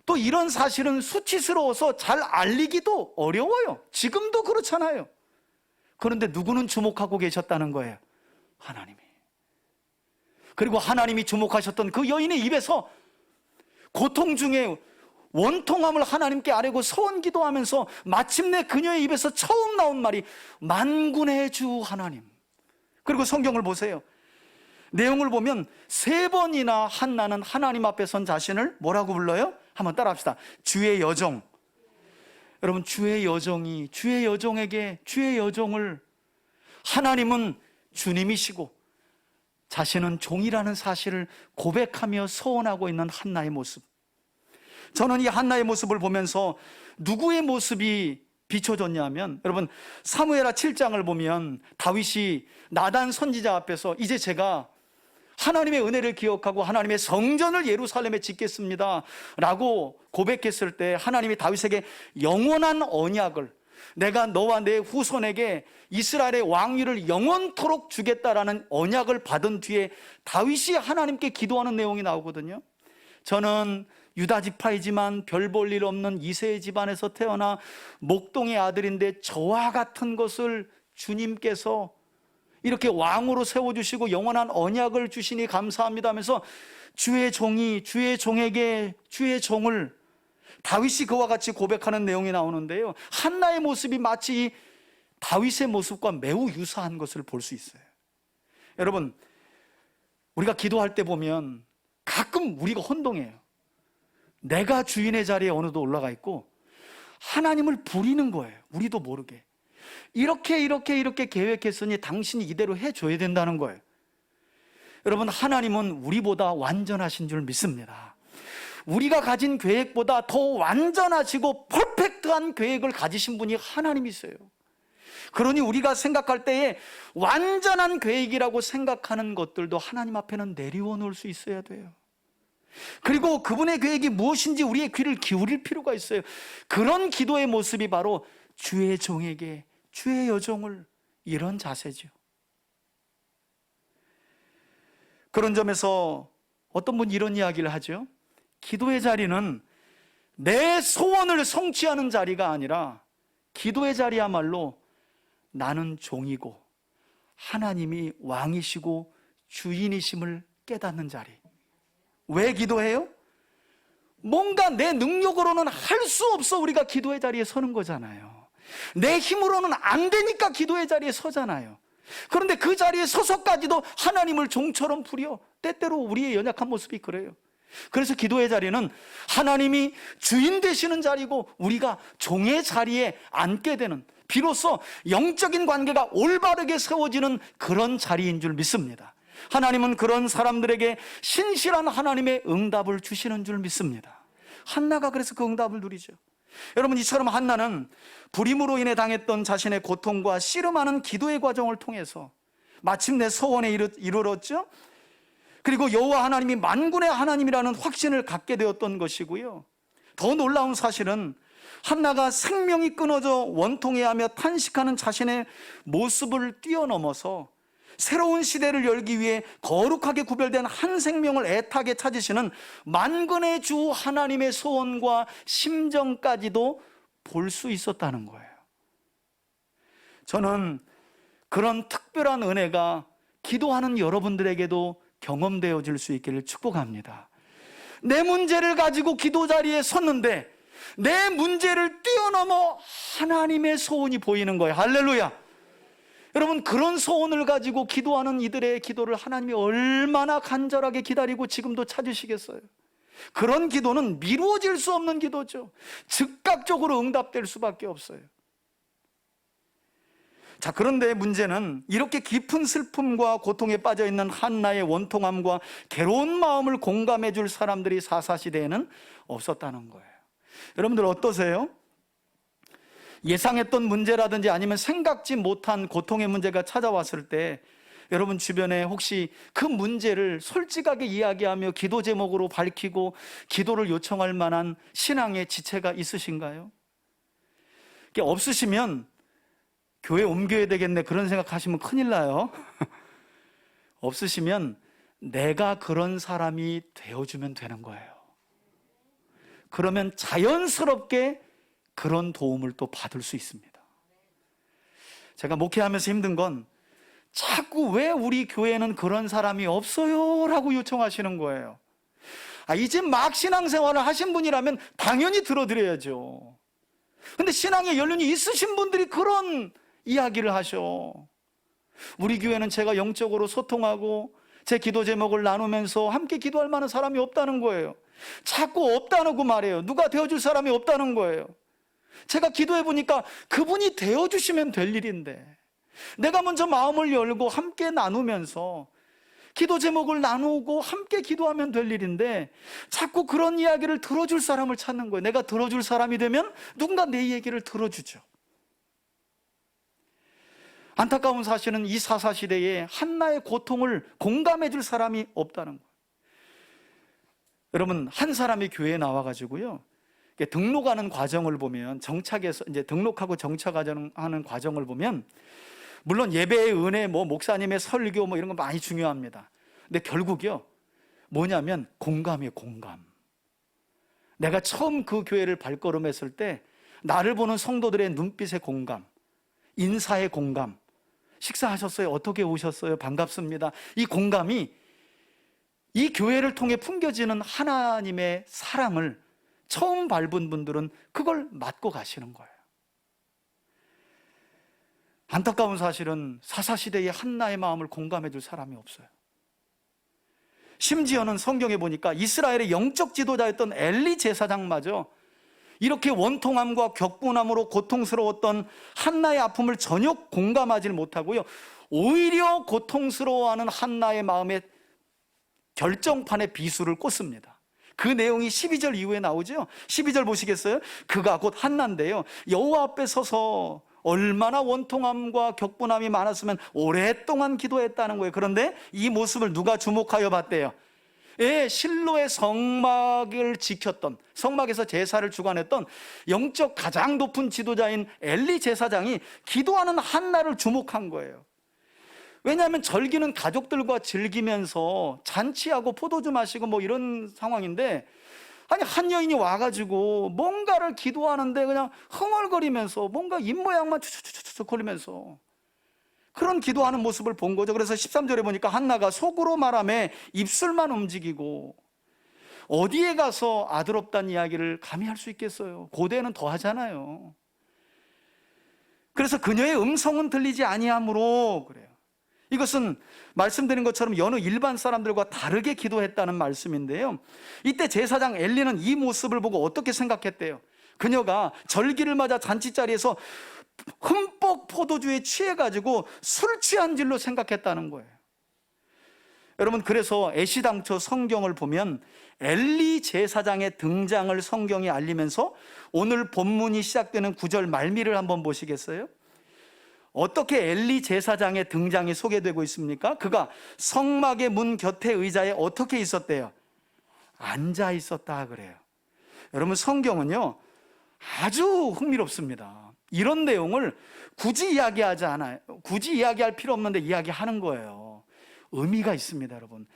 또 이런 사실은 수치스러워서 잘 알리기도 어려워요. 지금도 그렇잖아요. 그런데 누구는 주목하고 계셨다는 거예요? 하나님이. 그리고 하나님이 주목하셨던 그 여인의 입에서 고통 중에 원통함을 하나님께 아뢰고 서원 기도하면서 마침내 그녀의 입에서 처음 나온 말이 만군의 주 하나님. 그리고 성경을 보세요. 내용을 보면 3번이나 한나는 하나님 앞에 선 자신을 뭐라고 불러요? 한번 따라합시다. 주의 여종. 여러분, 주의 여종이 주의 여종에게 주의 여종을, 하나님은 주님이시고 자신은 종이라는 사실을 고백하며 서원하고 있는 한나의 모습. 저는 이 한나의 모습을 보면서 누구의 모습이 비춰졌냐면, 여러분 사무엘하 7장을 보면 다윗이 나단 선지자 앞에서 이제 제가 하나님의 은혜를 기억하고 하나님의 성전을 예루살렘에 짓겠습니다 라고 고백했을 때, 하나님이 다윗에게 영원한 언약을, 내가 너와 내 후손에게 이스라엘의 왕위를 영원토록 주겠다라는 언약을 받은 뒤에 다윗이 하나님께 기도하는 내용이 나오거든요. 저는 유다 지파이지만 별 볼 일 없는 이새의 집안에서 태어나 목동의 아들인데 저와 같은 것을 주님께서 이렇게 왕으로 세워주시고 영원한 언약을 주시니 감사합니다 하면서 주의 종이 주의 종에게 주의 종을, 다윗이 그와 같이 고백하는 내용이 나오는데요, 한나의 모습이 마치 다윗의 모습과 매우 유사한 것을 볼 수 있어요. 여러분, 우리가 기도할 때 보면 가끔 우리가 혼동해요. 내가 주인의 자리에 어느덧 올라가 있고 하나님을 부리는 거예요. 우리도 모르게. 이렇게 계획했으니 당신이 이대로 해줘야 된다는 거예요. 여러분, 하나님은 우리보다 완전하신 줄 믿습니다. 우리가 가진 계획보다 더 완전하시고 퍼펙트한 계획을 가지신 분이 하나님이세요. 그러니 우리가 생각할 때에 완전한 계획이라고 생각하는 것들도 하나님 앞에는 내려놓을 놓을 수 있어야 돼요. 그리고 그분의 계획이 무엇인지 우리의 귀를 기울일 필요가 있어요. 그런 기도의 모습이 바로 주의 종에게 주의 여종을, 이런 자세죠. 그런 점에서 어떤 분이 이런 이야기를 하죠. 기도의 자리는 내 소원을 성취하는 자리가 아니라 기도의 자리야말로 나는 종이고 하나님이 왕이시고 주인이심을 깨닫는 자리. 왜 기도해요? 뭔가 내 능력으로는 할 수 없어 우리가 기도의 자리에 서는 거잖아요. 내 힘으로는 안 되니까 기도의 자리에 서잖아요. 그런데 그 자리에 서서까지도 하나님을 종처럼 부려. 때때로 우리의 연약한 모습이 그래요. 그래서 기도의 자리는 하나님이 주인 되시는 자리고 우리가 종의 자리에 앉게 되는, 비로소 영적인 관계가 올바르게 세워지는 그런 자리인 줄 믿습니다. 하나님은 그런 사람들에게 신실한 하나님의 응답을 주시는 줄 믿습니다. 한나가 그래서 그 응답을 누리죠. 여러분, 이처럼 한나는 불임으로 인해 당했던 자신의 고통과 씨름하는 기도의 과정을 통해서 마침내 소원에 이르렀죠. 그리고 여호와 하나님이 만군의 하나님이라는 확신을 갖게 되었던 것이고요. 더 놀라운 사실은 한나가 생명이 끊어져 원통해하며 탄식하는 자신의 모습을 뛰어넘어서 새로운 시대를 열기 위해 거룩하게 구별된 한 생명을 애타게 찾으시는 만군의 주 하나님의 소원과 심정까지도 볼 수 있었다는 거예요. 저는 그런 특별한 은혜가 기도하는 여러분들에게도 경험되어질 수 있기를 축복합니다. 내 문제를 가지고 기도 자리에 섰는데 내 문제를 뛰어넘어 하나님의 소원이 보이는 거예요. 할렐루야. 여러분, 그런 소원을 가지고 기도하는 이들의 기도를 하나님이 얼마나 간절하게 기다리고 지금도 찾으시겠어요? 그런 기도는 미루어질 수 없는 기도죠. 즉각적으로 응답될 수밖에 없어요. 자, 그런데 문제는 이렇게 깊은 슬픔과 고통에 빠져 있는 한나의 원통함과 괴로운 마음을 공감해 줄 사람들이 사사시대에는 없었다는 거예요. 여러분들 어떠세요? 예상했던 문제라든지 아니면 생각지 못한 고통의 문제가 찾아왔을 때 여러분 주변에 혹시 그 문제를 솔직하게 이야기하며 기도 제목으로 밝히고 기도를 요청할 만한 신앙의 지체가 있으신가요? 없으시면 교회 옮겨야 되겠네 그런 생각하시면 큰일 나요. 없으시면 내가 그런 사람이 되어주면 되는 거예요. 그러면 자연스럽게 그런 도움을 또 받을 수 있습니다. 제가 목회하면서 힘든 건 자꾸 왜 우리 교회에는 그런 사람이 없어요? 라고 요청하시는 거예요. 이제 막 신앙생활을 하신 분이라면 당연히 들어드려야죠. 근데 신앙의 연륜이 있으신 분들이 그런 이야기를 하셔. 우리 교회는 제가 영적으로 소통하고 제 기도 제목을 나누면서 함께 기도할 만한 사람이 없다는 거예요. 자꾸 없다고 말해요. 누가 되어줄 사람이 없다는 거예요. 제가 기도해 보니까 그분이 되어주시면 될 일인데 내가 먼저 마음을 열고 함께 나누면서 기도 제목을 나누고 함께 기도하면 될 일인데 자꾸 그런 이야기를 들어줄 사람을 찾는 거예요. 내가 들어줄 사람이 되면 누군가 내 얘기를 들어주죠. 안타까운 사실은 이 사사시대에 한나의 고통을 공감해 줄 사람이 없다는 거예요. 여러분, 한 사람이 교회에 나와가지고요, 등록하는 과정을 보면, 정착해서 이제 등록하고 정착하는 과정을 보면, 물론 예배의 은혜, 목사님의 설교 이런 거 많이 중요합니다. 근데 결국요, 뭐냐면 공감이에요, 공감. 내가 처음 그 교회를 발걸음했을 때 나를 보는 성도들의 눈빛의 공감, 인사의 공감, 식사하셨어요? 어떻게 오셨어요? 반갑습니다. 이 공감이 이 교회를 통해 풍겨지는 하나님의 사랑을 처음 밟은 분들은 그걸 맞고 가시는 거예요. 안타까운 사실은 사사시대의 한나의 마음을 공감해 줄 사람이 없어요. 심지어는 성경에 보니까 이스라엘의 영적 지도자였던 엘리 제사장마저 이렇게 원통함과 격분함으로 고통스러웠던 한나의 아픔을 전혀 공감하지 못하고요, 오히려 고통스러워하는 한나의 마음에 결정판에 비수를 꽂습니다. 그 내용이 12절 이후에 나오죠. 12절 보시겠어요? 그가 곧 한나인데요, 여호와 앞에 서서 얼마나 원통함과 격분함이 많았으면 오랫동안 기도했다는 거예요. 그런데 이 모습을 누가 주목하여 봤대요? 예, 실로의 성막을 지켰던, 성막에서 제사를 주관했던 영적 가장 높은 지도자인 엘리 제사장이 기도하는 한나를 주목한 거예요. 왜냐하면 절기는 가족들과 즐기면서 잔치하고 포도주 마시고 뭐 이런 상황인데, 아니 한 여인이 와가지고 뭔가를 기도하는데 그냥 흥얼거리면서 뭔가 입모양만 추추추추 거리면서 그런 기도하는 모습을 본 거죠. 그래서 13절에 보니까 한나가 속으로 말하며 입술만 움직이고, 어디에 가서 아들 없다는 이야기를 감히 할 수 있겠어요? 고대는 더 하잖아요. 그래서 그녀의 음성은 들리지 아니하므로 그래요. 이것은 말씀드린 것처럼 여느 일반 사람들과 다르게 기도했다는 말씀인데요, 이때 제사장 엘리는 이 모습을 보고 어떻게 생각했대요? 그녀가 절기를 맞아 잔치자리에서 흠뻑 포도주에 취해가지고 술 취한 줄로 생각했다는 거예요. 여러분, 그래서 애시당초 성경을 보면 엘리 제사장의 등장을 성경이 알리면서 오늘 본문이 시작되는 9절 말미를 한번 보시겠어요? 어떻게 엘리 제사장의 등장이 소개되고 있습니까? 그가 성막의 문 곁에 의자에 어떻게 있었대요? 앉아 있었다 그래요. 여러분, 성경은요 아주 흥미롭습니다. 이런 내용을 굳이 이야기하지 않아요. 굳이 이야기할 필요 없는데 이야기하는 거예요. 의미가 있습니다, 여러분.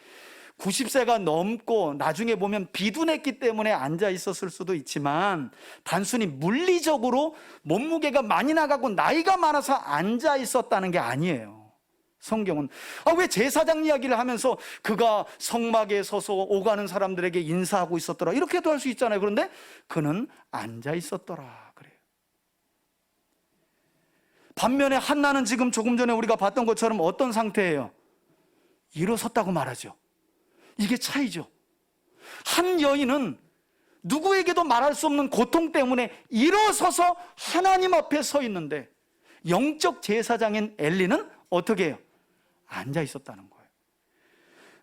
90세가 넘고 나중에 보면 비둔했기 때문에 앉아 있었을 수도 있지만, 단순히 물리적으로 몸무게가 많이 나가고 나이가 많아서 앉아 있었다는 게 아니에요. 성경은 왜 제사장 이야기를 하면서 그가 성막에 서서 오가는 사람들에게 인사하고 있었더라 이렇게도 할 수 있잖아요. 그런데 그는 앉아 있었더라 그래요. 반면에 한나는 지금 조금 전에 우리가 봤던 것처럼 어떤 상태예요? 일어섰다고 말하죠. 이게 차이죠. 한 여인은 누구에게도 말할 수 없는 고통 때문에 일어서서 하나님 앞에 서 있는데, 영적 제사장인 엘리는 어떻게 해요? 앉아 있었다는 거예요.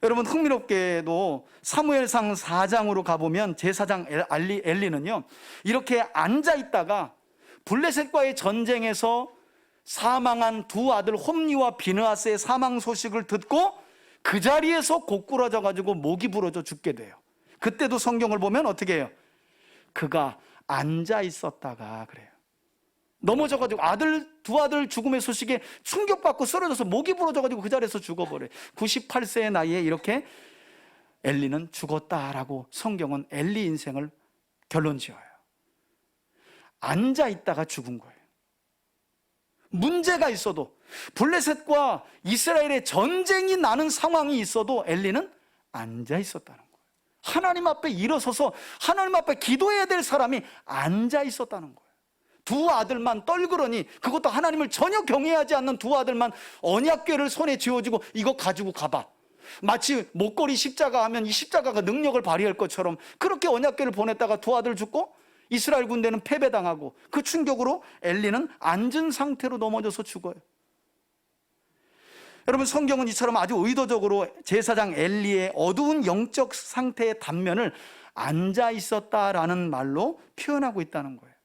여러분, 흥미롭게도 사무엘상 4장으로 가보면 제사장 엘리는요 이렇게 앉아 있다가 블레셋과의 전쟁에서 사망한 두 아들 홈니와 비느하스의 사망 소식을 듣고 그 자리에서 고꾸라져 가지고 목이 부러져 죽게 돼요. 그때도 성경을 보면 어떻게 해요? 그가 앉아 있었다가 그래요. 넘어져 가지고 두 아들 죽음의 소식에 충격받고 쓰러져서 목이 부러져 가지고 그 자리에서 죽어버려요. 98세의 나이에 이렇게 엘리는 죽었다라고 성경은 엘리 인생을 결론 지어요. 앉아 있다가 죽은 거예요. 문제가 있어도, 블레셋과 이스라엘의 전쟁이 나는 상황이 있어도 엘리는 앉아 있었다는 거예요. 하나님 앞에 일어서서 하나님 앞에 기도해야 될 사람이 앉아 있었다는 거예요. 두 아들만 떨그러니, 그것도 하나님을 전혀 경외하지 않는 두 아들만 언약궤를 손에 쥐어주고 이거 가지고 가봐, 마치 목걸이 십자가 하면 이 십자가가 능력을 발휘할 것처럼 그렇게 언약궤를 보냈다가 두 아들 죽고 이스라엘 군대는 패배당하고, 그 충격으로 엘리는 앉은 상태로 넘어져서 죽어요. 여러분, 성경은 이처럼 아주 의도적으로 제사장 엘리의 어두운 영적 상태의 단면을 앉아 있었다라는 말로 표현하고 있다는 거예요.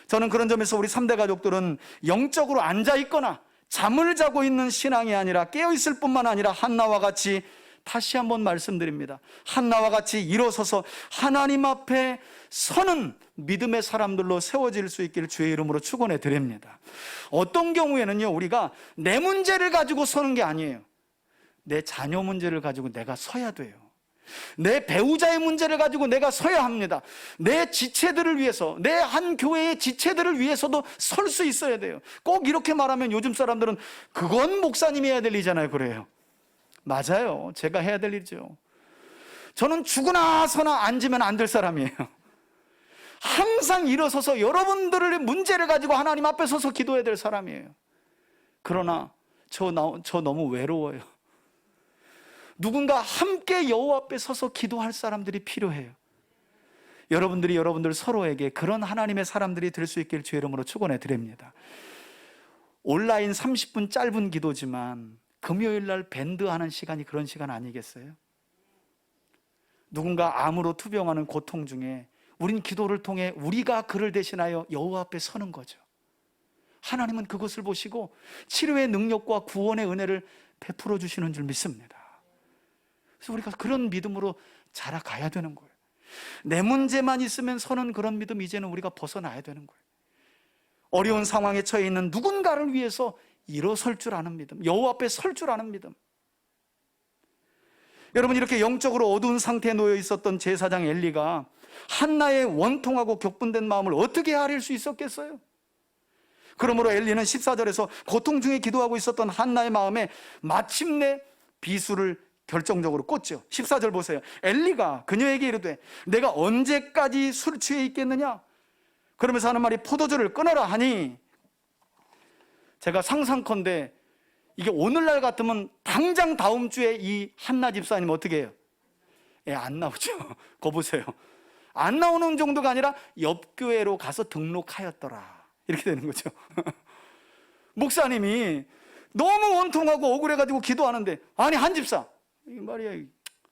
저는 그런 점에서 우리 3대 가족들은 영적으로 앉아 있거나 잠을 자고 있는 신앙이 아니라 깨어 있을 뿐만 아니라 한나와 같이, 다시 한번 말씀드립니다, 한나와 같이 일어서서 하나님 앞에 서는 믿음의 사람들로 세워질 수 있기를 주의 이름으로 축원해 드립니다. 어떤 경우에는요, 우리가 내 문제를 가지고 서는 게 아니에요. 내 자녀 문제를 가지고 내가 서야 돼요. 내 배우자의 문제를 가지고 내가 서야 합니다. 내 지체들을 위해서, 내 한 교회의 지체들을 위해서도 설 수 있어야 돼요. 꼭 이렇게 말하면 요즘 사람들은 그건 목사님이 해야 될 일이잖아요 그래요. 맞아요. 제가 해야 될 일이죠. 저는 죽으나 서나 앉으면 안 될 사람이에요. 항상 일어서서 여러분들의 문제를 가지고 하나님 앞에 서서 기도해야 될 사람이에요. 그러나 저 너무 외로워요. 누군가 함께 여호와 앞에 서서 기도할 사람들이 필요해요. 여러분들 서로에게 그런 하나님의 사람들이 될 수 있기를 주의 이름으로 축원해 드립니다. 온라인 30분 짧은 기도지만 금요일 날 밴드 하는 시간이 그런 시간 아니겠어요? 누군가 암으로 투병하는 고통 중에 우린 기도를 통해 우리가 그를 대신하여 여호와 앞에 서는 거죠. 하나님은 그것을 보시고 치료의 능력과 구원의 은혜를 베풀어 주시는 줄 믿습니다. 그래서 우리가 그런 믿음으로 자라가야 되는 거예요. 내 문제만 있으면 서는 그런 믿음, 이제는 우리가 벗어나야 되는 거예요. 어려운 상황에 처해 있는 누군가를 위해서 일어설 줄 아는 믿음, 여호와 앞에 설 줄 아는 믿음. 여러분, 이렇게 영적으로 어두운 상태에 놓여 있었던 제사장 엘리가 한나의 원통하고 격분된 마음을 어떻게 아릴 수 있었겠어요? 그러므로 엘리는 14절에서 고통 중에 기도하고 있었던 한나의 마음에 마침내 비수를 결정적으로 꽂죠. 14절 보세요. 엘리가 그녀에게 이르되 내가 언제까지 술 취해 있겠느냐? 그러면서 하는 말이 포도주를 끊어라 하니, 제가 상상컨대 이게 오늘날 같으면 당장 다음 주에 이 한나 집사님 어떻게 해요? 안 나오죠. 거 보세요. 안 나오는 정도가 아니라 옆 교회로 가서 등록하였더라, 이렇게 되는 거죠. 목사님이 너무 원통하고 억울해가지고 기도하는데, 아니 한 집사 이 말이야,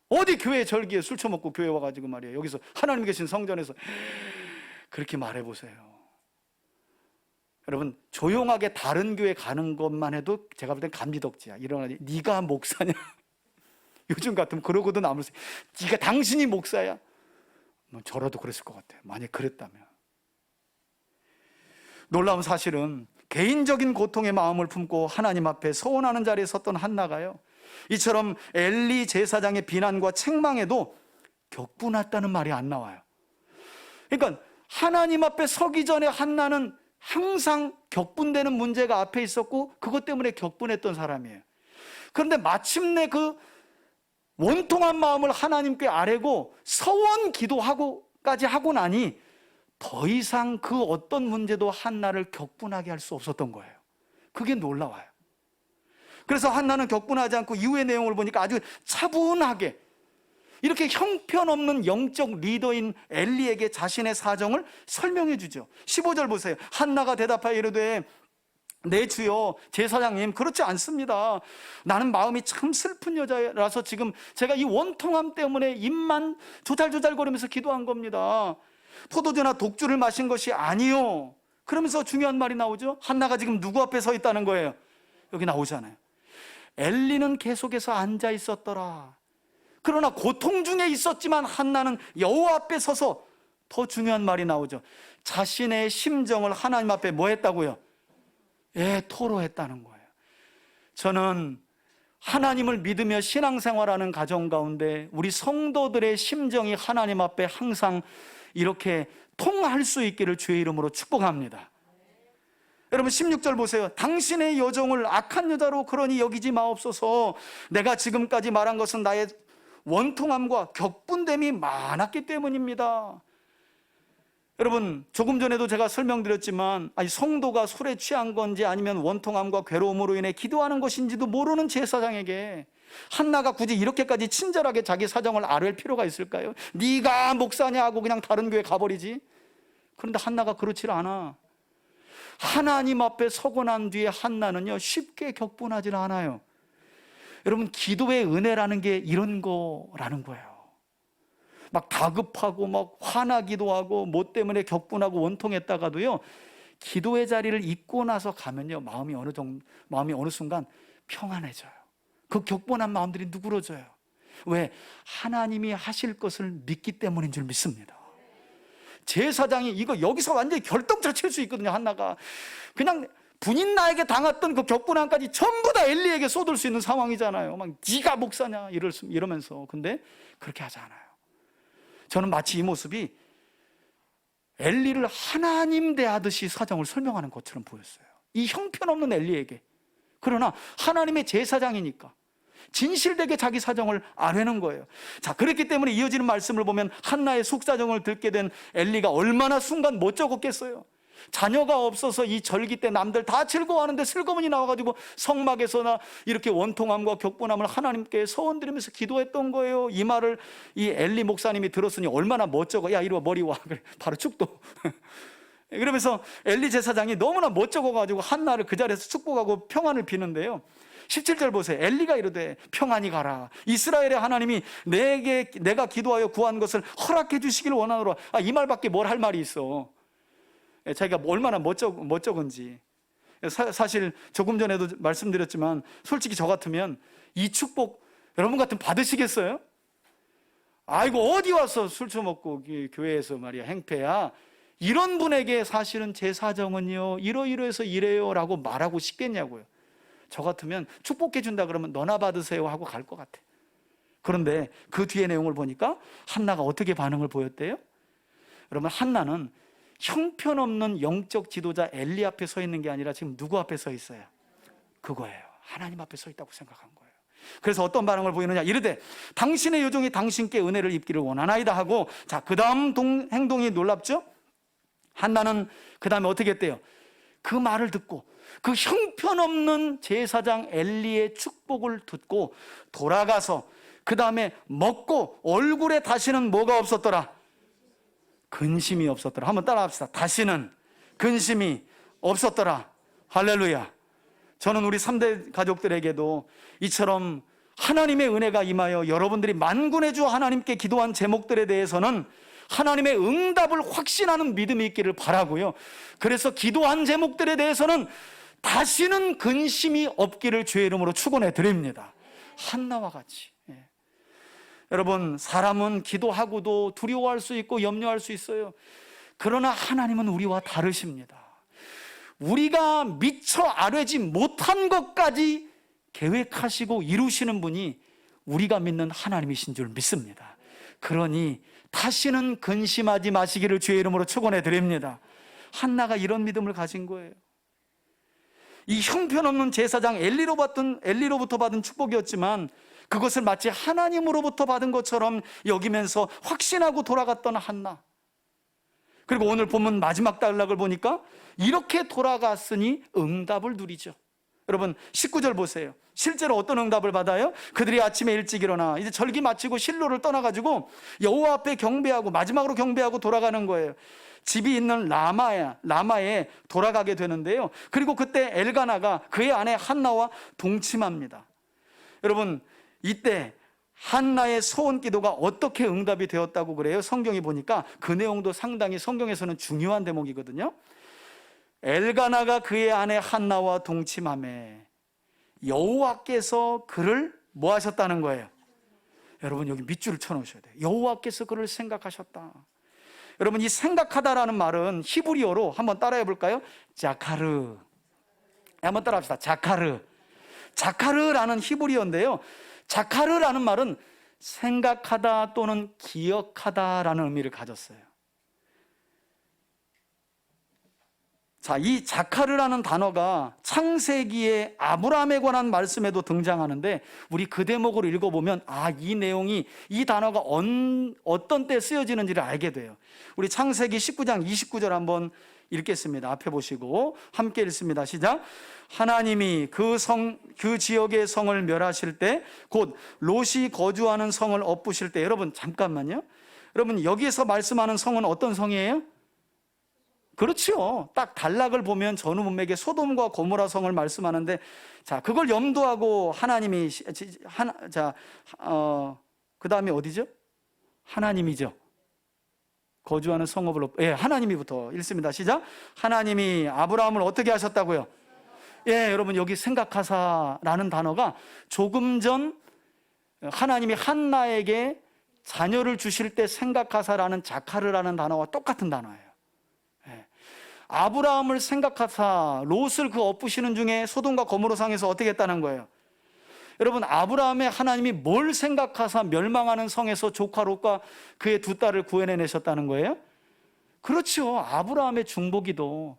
어디 교회 절기에 술 처먹고 교회 와가지고 말이야 여기서 하나님 계신 성전에서 그렇게 말해보세요. 여러분, 조용하게 다른 교회 가는 것만 해도 제가 볼 땐 감지덕지야. 일어나지, 네가 목사냐? 요즘 같으면 그러고도 남을 수, 네가 당신이 목사야? 저라도 그랬을 것 같아요, 만약 그랬다면. 놀라운 사실은 개인적인 고통의 마음을 품고 하나님 앞에 서원하는 자리에 섰던 한나가요, 이처럼 엘리 제사장의 비난과 책망에도 격분했다는 말이 안 나와요. 그러니까 하나님 앞에 서기 전에 한나는 항상 격분되는 문제가 앞에 있었고 그것 때문에 격분했던 사람이에요. 그런데 마침내 그 원통한 마음을 하나님께 아뢰고 서원 기도하고까지 하고 나니 더 이상 그 어떤 문제도 한나를 격분하게 할 수 없었던 거예요. 그게 놀라워요. 그래서 한나는 격분하지 않고 이후의 내용을 보니까 아주 차분하게 이렇게 형편없는 영적 리더인 엘리에게 자신의 사정을 설명해 주죠. 15절 보세요. 한나가 대답하여 이르되 네 주여, 제사장님, 그렇지 않습니다. 나는 마음이 참 슬픈 여자라서 지금 제가 이 원통함 때문에 입만 조잘조잘거리면서 기도한 겁니다. 포도주나 독주를 마신 것이 아니요. 그러면서 중요한 말이 나오죠. 한나가 지금 누구 앞에 서 있다는 거예요? 여기 나오잖아요. 엘리는 계속해서 앉아 있었더라. 그러나 고통 중에 있었지만 한나는 여호와 앞에 서서 더 중요한 말이 나오죠. 자신의 심정을 하나님 앞에 뭐 했다고요? 토로했다는 거예요. 저는 하나님을 믿으며 신앙생활하는 가정 가운데 우리 성도들의 심정이 하나님 앞에 항상 이렇게 통할 수 있기를 주의 이름으로 축복합니다. 여러분 16절 보세요. 당신의 여종을 악한 여자로 그러니 여기지 마옵소서. 내가 지금까지 말한 것은 나의 원통함과 격분됨이 많았기 때문입니다. 여러분, 조금 전에도 제가 설명드렸지만 성도가 술에 취한 건지 아니면 원통함과 괴로움으로 인해 기도하는 것인지도 모르는 제사장에게 한나가 굳이 이렇게까지 친절하게 자기 사정을 아뢰 필요가 있을까요? 네가 목사냐 하고 그냥 다른 교회 가버리지. 그런데 한나가 그렇지 않아. 하나님 앞에 서고 난 뒤에 한나는요 쉽게 격분하지 않아요. 여러분, 기도의 은혜라는 게 이런 거라는 거예요. 막 다급하고 막 화나기도 하고 뭐 때문에 격분하고 원통했다가도요 기도의 자리를 잊고 나서 가면요 마음이 어느 순간 평안해져요. 그 격분한 마음들이 누그러져요. 왜? 하나님이 하실 것을 믿기 때문인 줄 믿습니다. 제사장이 이거 여기서 완전히 결정차 칠 수 있거든요. 한나가 그냥 분인 나에게 당했던 그 격분함까지 전부 다 엘리에게 쏟을 수 있는 상황이잖아요. 막 네가 목사냐 이러면서. 근데 그렇게 하지 않아요. 저는 마치 이 모습이 엘리를 하나님 대하듯이 사정을 설명하는 것처럼 보였어요. 이 형편없는 엘리에게. 그러나 하나님의 제사장이니까 진실되게 자기 사정을 아뢰는 거예요. 자, 그렇기 때문에 이어지는 말씀을 보면 한나의 속사정을 듣게 된 엘리가 얼마나 순간 못 적었겠어요. 자녀가 없어서 이 절기 때 남들 다 즐거워하는데 슬그머니 나와가지고 성막에서나 이렇게 원통함과 격분함을 하나님께 서원드리면서 기도했던 거예요. 이 말을 이 엘리 목사님이 들었으니 얼마나 멋쩍어. 야 이리 와, 머리 와. 바로 축도. 그러면서 엘리 제사장이 너무나 멋쩍어가지고 한나를 그 자리에서 축복하고 평안을 비는데요, 17절 보세요. 엘리가 이르되 평안히 가라. 이스라엘의 하나님이 내가 기도하여 구한 것을 허락해 주시길 원하노라. 이 말밖에 뭘 할 말이 있어. 자기가 얼마나 멋쩍은지. 사실 조금 전에도 말씀드렸지만 솔직히 저 같으면 이 축복 여러분 같으면 받으시겠어요? 아이고 어디 와서 술 처먹고 교회에서 말이야 행패야. 이런 분에게 사실은 제 사정은요 이러이러해서 이래요 라고 말하고 싶겠냐고요. 저 같으면 축복해 준다 그러면 너나 받으세요 하고 갈 것 같아. 그런데 그 뒤에 내용을 보니까 한나가 어떻게 반응을 보였대요? 여러분 한나는 형편없는 영적 지도자 엘리 앞에 서 있는 게 아니라 지금 누구 앞에 서 있어요? 그거예요. 하나님 앞에 서 있다고 생각한 거예요. 그래서 어떤 반응을 보이느냐? 이르되 당신의 요종이 당신께 은혜를 입기를 원하나이다 하고, 자, 그 다음 행동이 놀랍죠? 한나는 그 다음에 어떻게 했대요? 그 말을 듣고 그 형편없는 제사장 엘리의 축복을 듣고 돌아가서 그 다음에 먹고 얼굴에 다시는 뭐가 없었더라? 근심이 없었더라. 한번 따라합시다. 다시는 근심이 없었더라. 할렐루야. 저는 우리 3대 가족들에게도 이처럼 하나님의 은혜가 임하여 여러분들이 만군의 주 하나님께 기도한 제목들에 대해서는 하나님의 응답을 확신하는 믿음이 있기를 바라고요. 그래서 기도한 제목들에 대해서는 다시는 근심이 없기를 주의 이름으로 축원해 드립니다. 한나와 같이. 여러분, 사람은 기도하고도 두려워할 수 있고 염려할 수 있어요. 그러나 하나님은 우리와 다르십니다. 우리가 미처 아뢰지 못한 것까지 계획하시고 이루시는 분이 우리가 믿는 하나님이신 줄 믿습니다. 그러니 다시는 근심하지 마시기를 주의 이름으로 축원해 드립니다. 한나가 이런 믿음을 가진 거예요. 이 형편없는 제사장 엘리로부터 받은 축복이었지만 그것을 마치 하나님으로부터 받은 것처럼 여기면서 확신하고 돌아갔던 한나. 그리고 오늘 본문 마지막 단락을 보니까 이렇게 돌아갔으니 응답을 누리죠. 여러분 19절 보세요. 실제로 어떤 응답을 받아요? 그들이 아침에 일찍 일어나 이제 절기 마치고 실로를 떠나가지고 여호와 앞에 경배하고 마지막으로 경배하고 돌아가는 거예요. 집이 있는 라마에 돌아가게 되는데요. 그리고 그때 엘가나가 그의 아내 한나와 동침합니다. 여러분 이때 한나의 소원 기도가 어떻게 응답이 되었다고 그래요? 성경이 보니까 그 내용도 상당히 성경에서는 중요한 대목이거든요. 엘가나가 그의 아내 한나와 동침하매 여호와께서 그를 뭐 하셨다는 거예요? 여러분 여기 밑줄을 쳐놓으셔야 돼요. 여호와께서 그를 생각하셨다. 여러분 이 생각하다라는 말은 히브리어로 한번 따라해 볼까요? 자카르. 한번 따라합시다. 자카르라는 히브리어인데요. 자카르라는 말은 생각하다 또는 기억하다라는 의미를 가졌어요. 자, 이 자카르라는 단어가 창세기의 아브라함에 관한 말씀에도 등장하는데 우리 그 대목으로 읽어보면 이 내용이 이 단어가 어떤 때 쓰여지는지를 알게 돼요. 우리 창세기 19장 29절 한번 읽겠습니다. 앞에 보시고 함께 읽습니다. 시작. 하나님이 그 지역의 성을 멸하실 때 곧 롯이 거주하는 성을 엎으실 때, 여러분 잠깐만요. 여러분 여기에서 말씀하는 성은 어떤 성이에요? 그렇죠. 딱 단락을 보면 전후 문맥에 소돔과 고모라 성을 말씀하는데, 자 그걸 염두하고 하나님이 그 다음에 어디죠? 하나님이죠. 거주하는 성읍을 하나님이부터 읽습니다. 시작. 하나님이 아브라함을 어떻게 하셨다고요? 여러분 여기 생각하사라는 단어가 조금 전 하나님이 한나에게 자녀를 주실 때 생각하사라는 자카르라는 단어와 똑같은 단어예요. 아브라함을 생각하사 롯을 그 엎으시는 중에 소돔과 고모라 성에서 어떻게 했다는 거예요? 여러분 아브라함의 하나님이 뭘 생각하사 멸망하는 성에서 조카 롯과 그의 두 딸을 구해내셨다는 거예요? 그렇죠. 아브라함의 중보기도.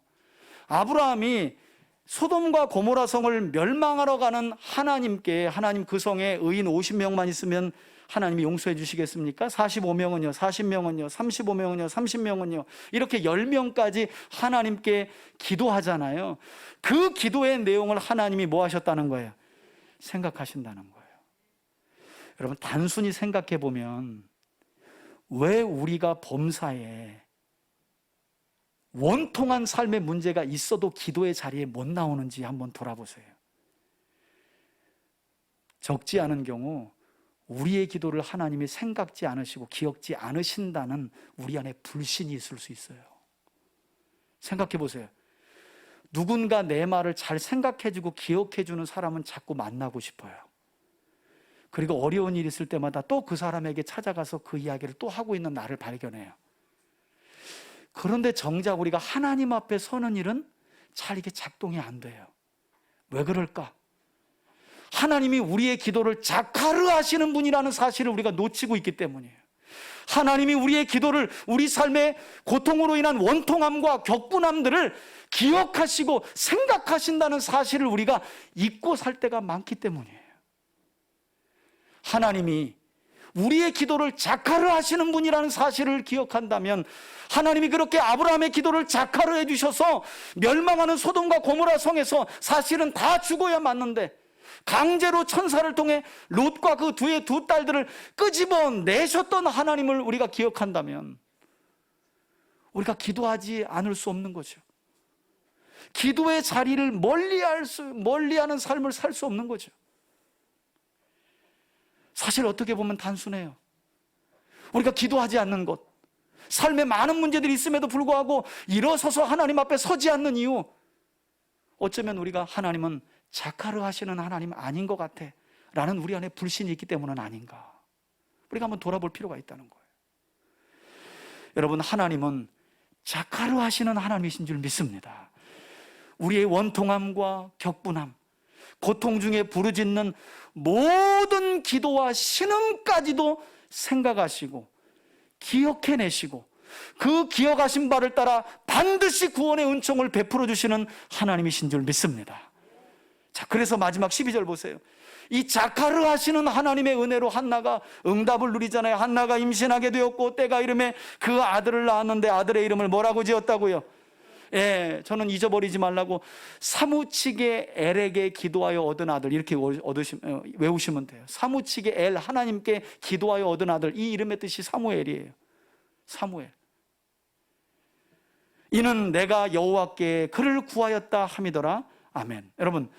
아브라함이 소돔과 고모라 성을 멸망하러 가는 하나님께, 하나님 그 성에 의인 50명만 있으면 하나님이 용서해 주시겠습니까? 45명은요, 40명은요, 35명은요, 30명은요, 이렇게 10명까지 하나님께 기도하잖아요. 그 기도의 내용을 하나님이 뭐 하셨다는 거예요? 생각하신다는 거예요. 여러분 단순히 생각해 보면 왜 우리가 범사에 원통한 삶의 문제가 있어도 기도의 자리에 못 나오는지 한번 돌아보세요. 적지 않은 경우 우리의 기도를 하나님이 생각지 않으시고 기억지 않으신다는 우리 안에 불신이 있을 수 있어요. 생각해 보세요. 누군가 내 말을 잘 생각해주고 기억해주는 사람은 자꾸 만나고 싶어요. 그리고 어려운 일이 있을 때마다 또 그 사람에게 찾아가서 그 이야기를 또 하고 있는 나를 발견해요. 그런데 정작 우리가 하나님 앞에 서는 일은 잘 이게 작동이 안 돼요. 왜 그럴까? 하나님이 우리의 기도를 자카르 하시는 분이라는 사실을 우리가 놓치고 있기 때문이에요. 하나님이 우리의 기도를, 우리 삶의 고통으로 인한 원통함과 격분함들을 기억하시고 생각하신다는 사실을 우리가 잊고 살 때가 많기 때문이에요. 하나님이 우리의 기도를 자카르 하시는 분이라는 사실을 기억한다면, 하나님이 그렇게 아브라함의 기도를 자카르 해주셔서 멸망하는 소돔과 고모라 성에서 사실은 다 죽어야 맞는데 강제로 천사를 통해 롯과 그 두의 두 딸들을 끄집어 내셨던 하나님을 우리가 기억한다면 우리가 기도하지 않을 수 없는 거죠. 기도의 자리를 멀리하는 삶을 살 수 없는 거죠. 사실 어떻게 보면 단순해요. 우리가 기도하지 않는 것, 삶에 많은 문제들이 있음에도 불구하고 일어서서 하나님 앞에 서지 않는 이유, 어쩌면 우리가 하나님은 자카르 하시는 하나님 아닌 것 같아 라는 우리 안에 불신이 있기 때문은 아닌가, 우리가 한번 돌아볼 필요가 있다는 거예요. 여러분, 하나님은 자카르 하시는 하나님이신 줄 믿습니다. 우리의 원통함과 격분함, 고통 중에 부르짖는 모든 기도와 신음까지도 생각하시고 기억해내시고 그 기억하신 바를 따라 반드시 구원의 은총을 베풀어 주시는 하나님이신 줄 믿습니다. 자, 그래서 마지막 12절 보세요. 이 자카르 하시는 하나님의 은혜로 한나가 응답을 누리잖아요. 한나가 임신하게 되었고 때가 이름에 그 아들을 낳았는데 아들의 이름을 뭐라고 지었다고요? 예, 저는 잊어버리지 말라고 사무치게 엘에게 기도하여 얻은 아들, 이렇게 외우시면 돼요. 사무치게 엘, 하나님께 기도하여 얻은 아들, 이 이름의 뜻이 사무엘이에요. 사무엘. 이는 내가 여호와께 그를 구하였다 함이더라. 아멘. 여러분,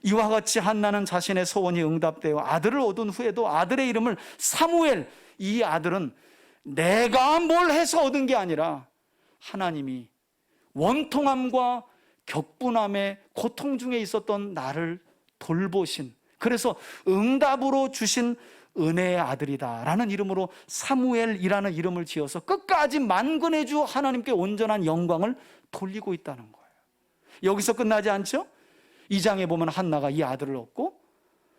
이와 같이 한나는 자신의 소원이 응답되어 아들을 얻은 후에도 아들의 이름을 사무엘, 이 아들은 내가 뭘 해서 얻은 게 아니라 하나님이 원통함과 격분함의 고통 중에 있었던 나를 돌보신, 그래서 응답으로 주신 은혜의 아들이다 라는 이름으로 사무엘이라는 이름을 지어서 끝까지 만군의 주 하나님께 온전한 영광을 돌리고 있다는 거예요. 여기서 끝나지 않죠? 2장에 보면 한나가 이 아들을 얻고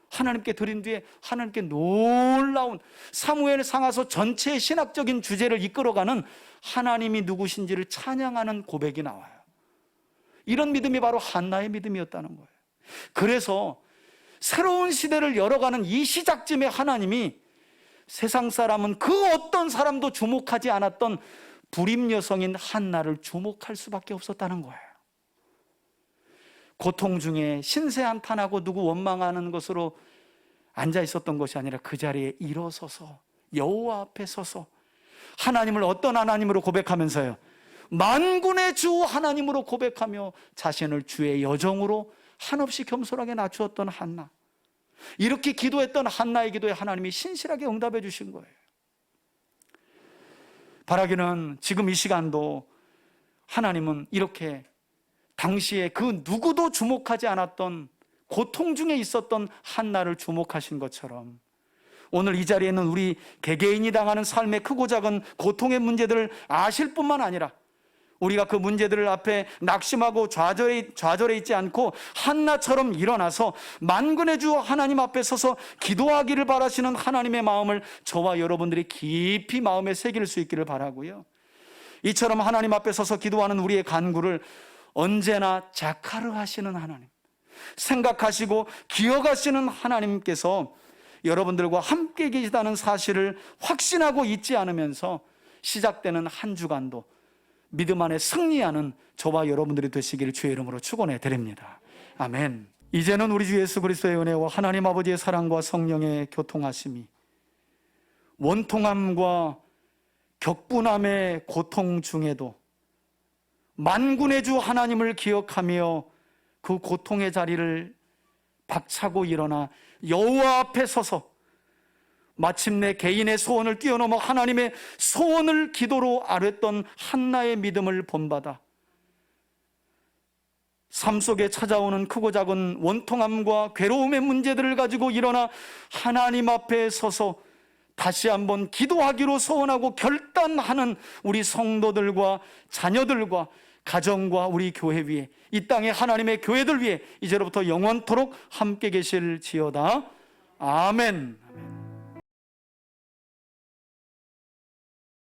하나님께 드린 뒤에 하나님께 놀라운 사무엘 상하서 전체의 신학적인 주제를 이끌어가는 하나님이 누구신지를 찬양하는 고백이 나와요. 이런 믿음이 바로 한나의 믿음이었다는 거예요. 그래서 새로운 시대를 열어가는 이 시작점에 하나님이 세상 사람은 그 어떤 사람도 주목하지 않았던 불임 여성인 한나를 주목할 수밖에 없었다는 거예요. 고통 중에 신세한탄하고 누구 원망하는 것으로 앉아 있었던 것이 아니라 그 자리에 일어서서 여호와 앞에 서서 하나님을 어떤 하나님으로 고백하면서요, 만군의 주 하나님으로 고백하며 자신을 주의 여정으로 한없이 겸손하게 낮추었던 한나, 이렇게 기도했던 한나의 기도에 하나님이 신실하게 응답해 주신 거예요. 바라기는 지금 이 시간도 하나님은 이렇게 당시에 그 누구도 주목하지 않았던 고통 중에 있었던 한나를 주목하신 것처럼 오늘 이 자리에 있는 우리 개개인이 당하는 삶의 크고 작은 고통의 문제들을 아실 뿐만 아니라 우리가 그 문제들을 앞에 낙심하고 좌절해 있지 않고 한나처럼 일어나서 만군의 주 하나님 앞에 서서 기도하기를 바라시는 하나님의 마음을 저와 여러분들이 깊이 마음에 새길 수 있기를 바라고요. 이처럼 하나님 앞에 서서 기도하는 우리의 간구를 언제나 자카르 하시는 하나님, 생각하시고 기억하시는 하나님께서 여러분들과 함께 계시다는 사실을 확신하고 잊지 않으면서 시작되는 한 주간도 믿음 안에 승리하는 저와 여러분들이 되시기를 주의 이름으로 축원해 드립니다. 아멘. 이제는 우리 주 예수 그리스도의 은혜와 하나님 아버지의 사랑과 성령의 교통하심이 원통함과 격분함의 고통 중에도 만군의 주 하나님을 기억하며 그 고통의 자리를 박차고 일어나 여호와 앞에 서서 마침내 개인의 소원을 뛰어넘어 하나님의 소원을 기도로 아뢰던 한나의 믿음을 본받아 삶 속에 찾아오는 크고 작은 원통함과 괴로움의 문제들을 가지고 일어나 하나님 앞에 서서 다시 한번 기도하기로 소원하고 결단하는 우리 성도들과 자녀들과 가정과 우리 교회 위에, 이 땅의 하나님의 교회들 위에 이제로부터 영원토록 함께 계실지어다. 아멘.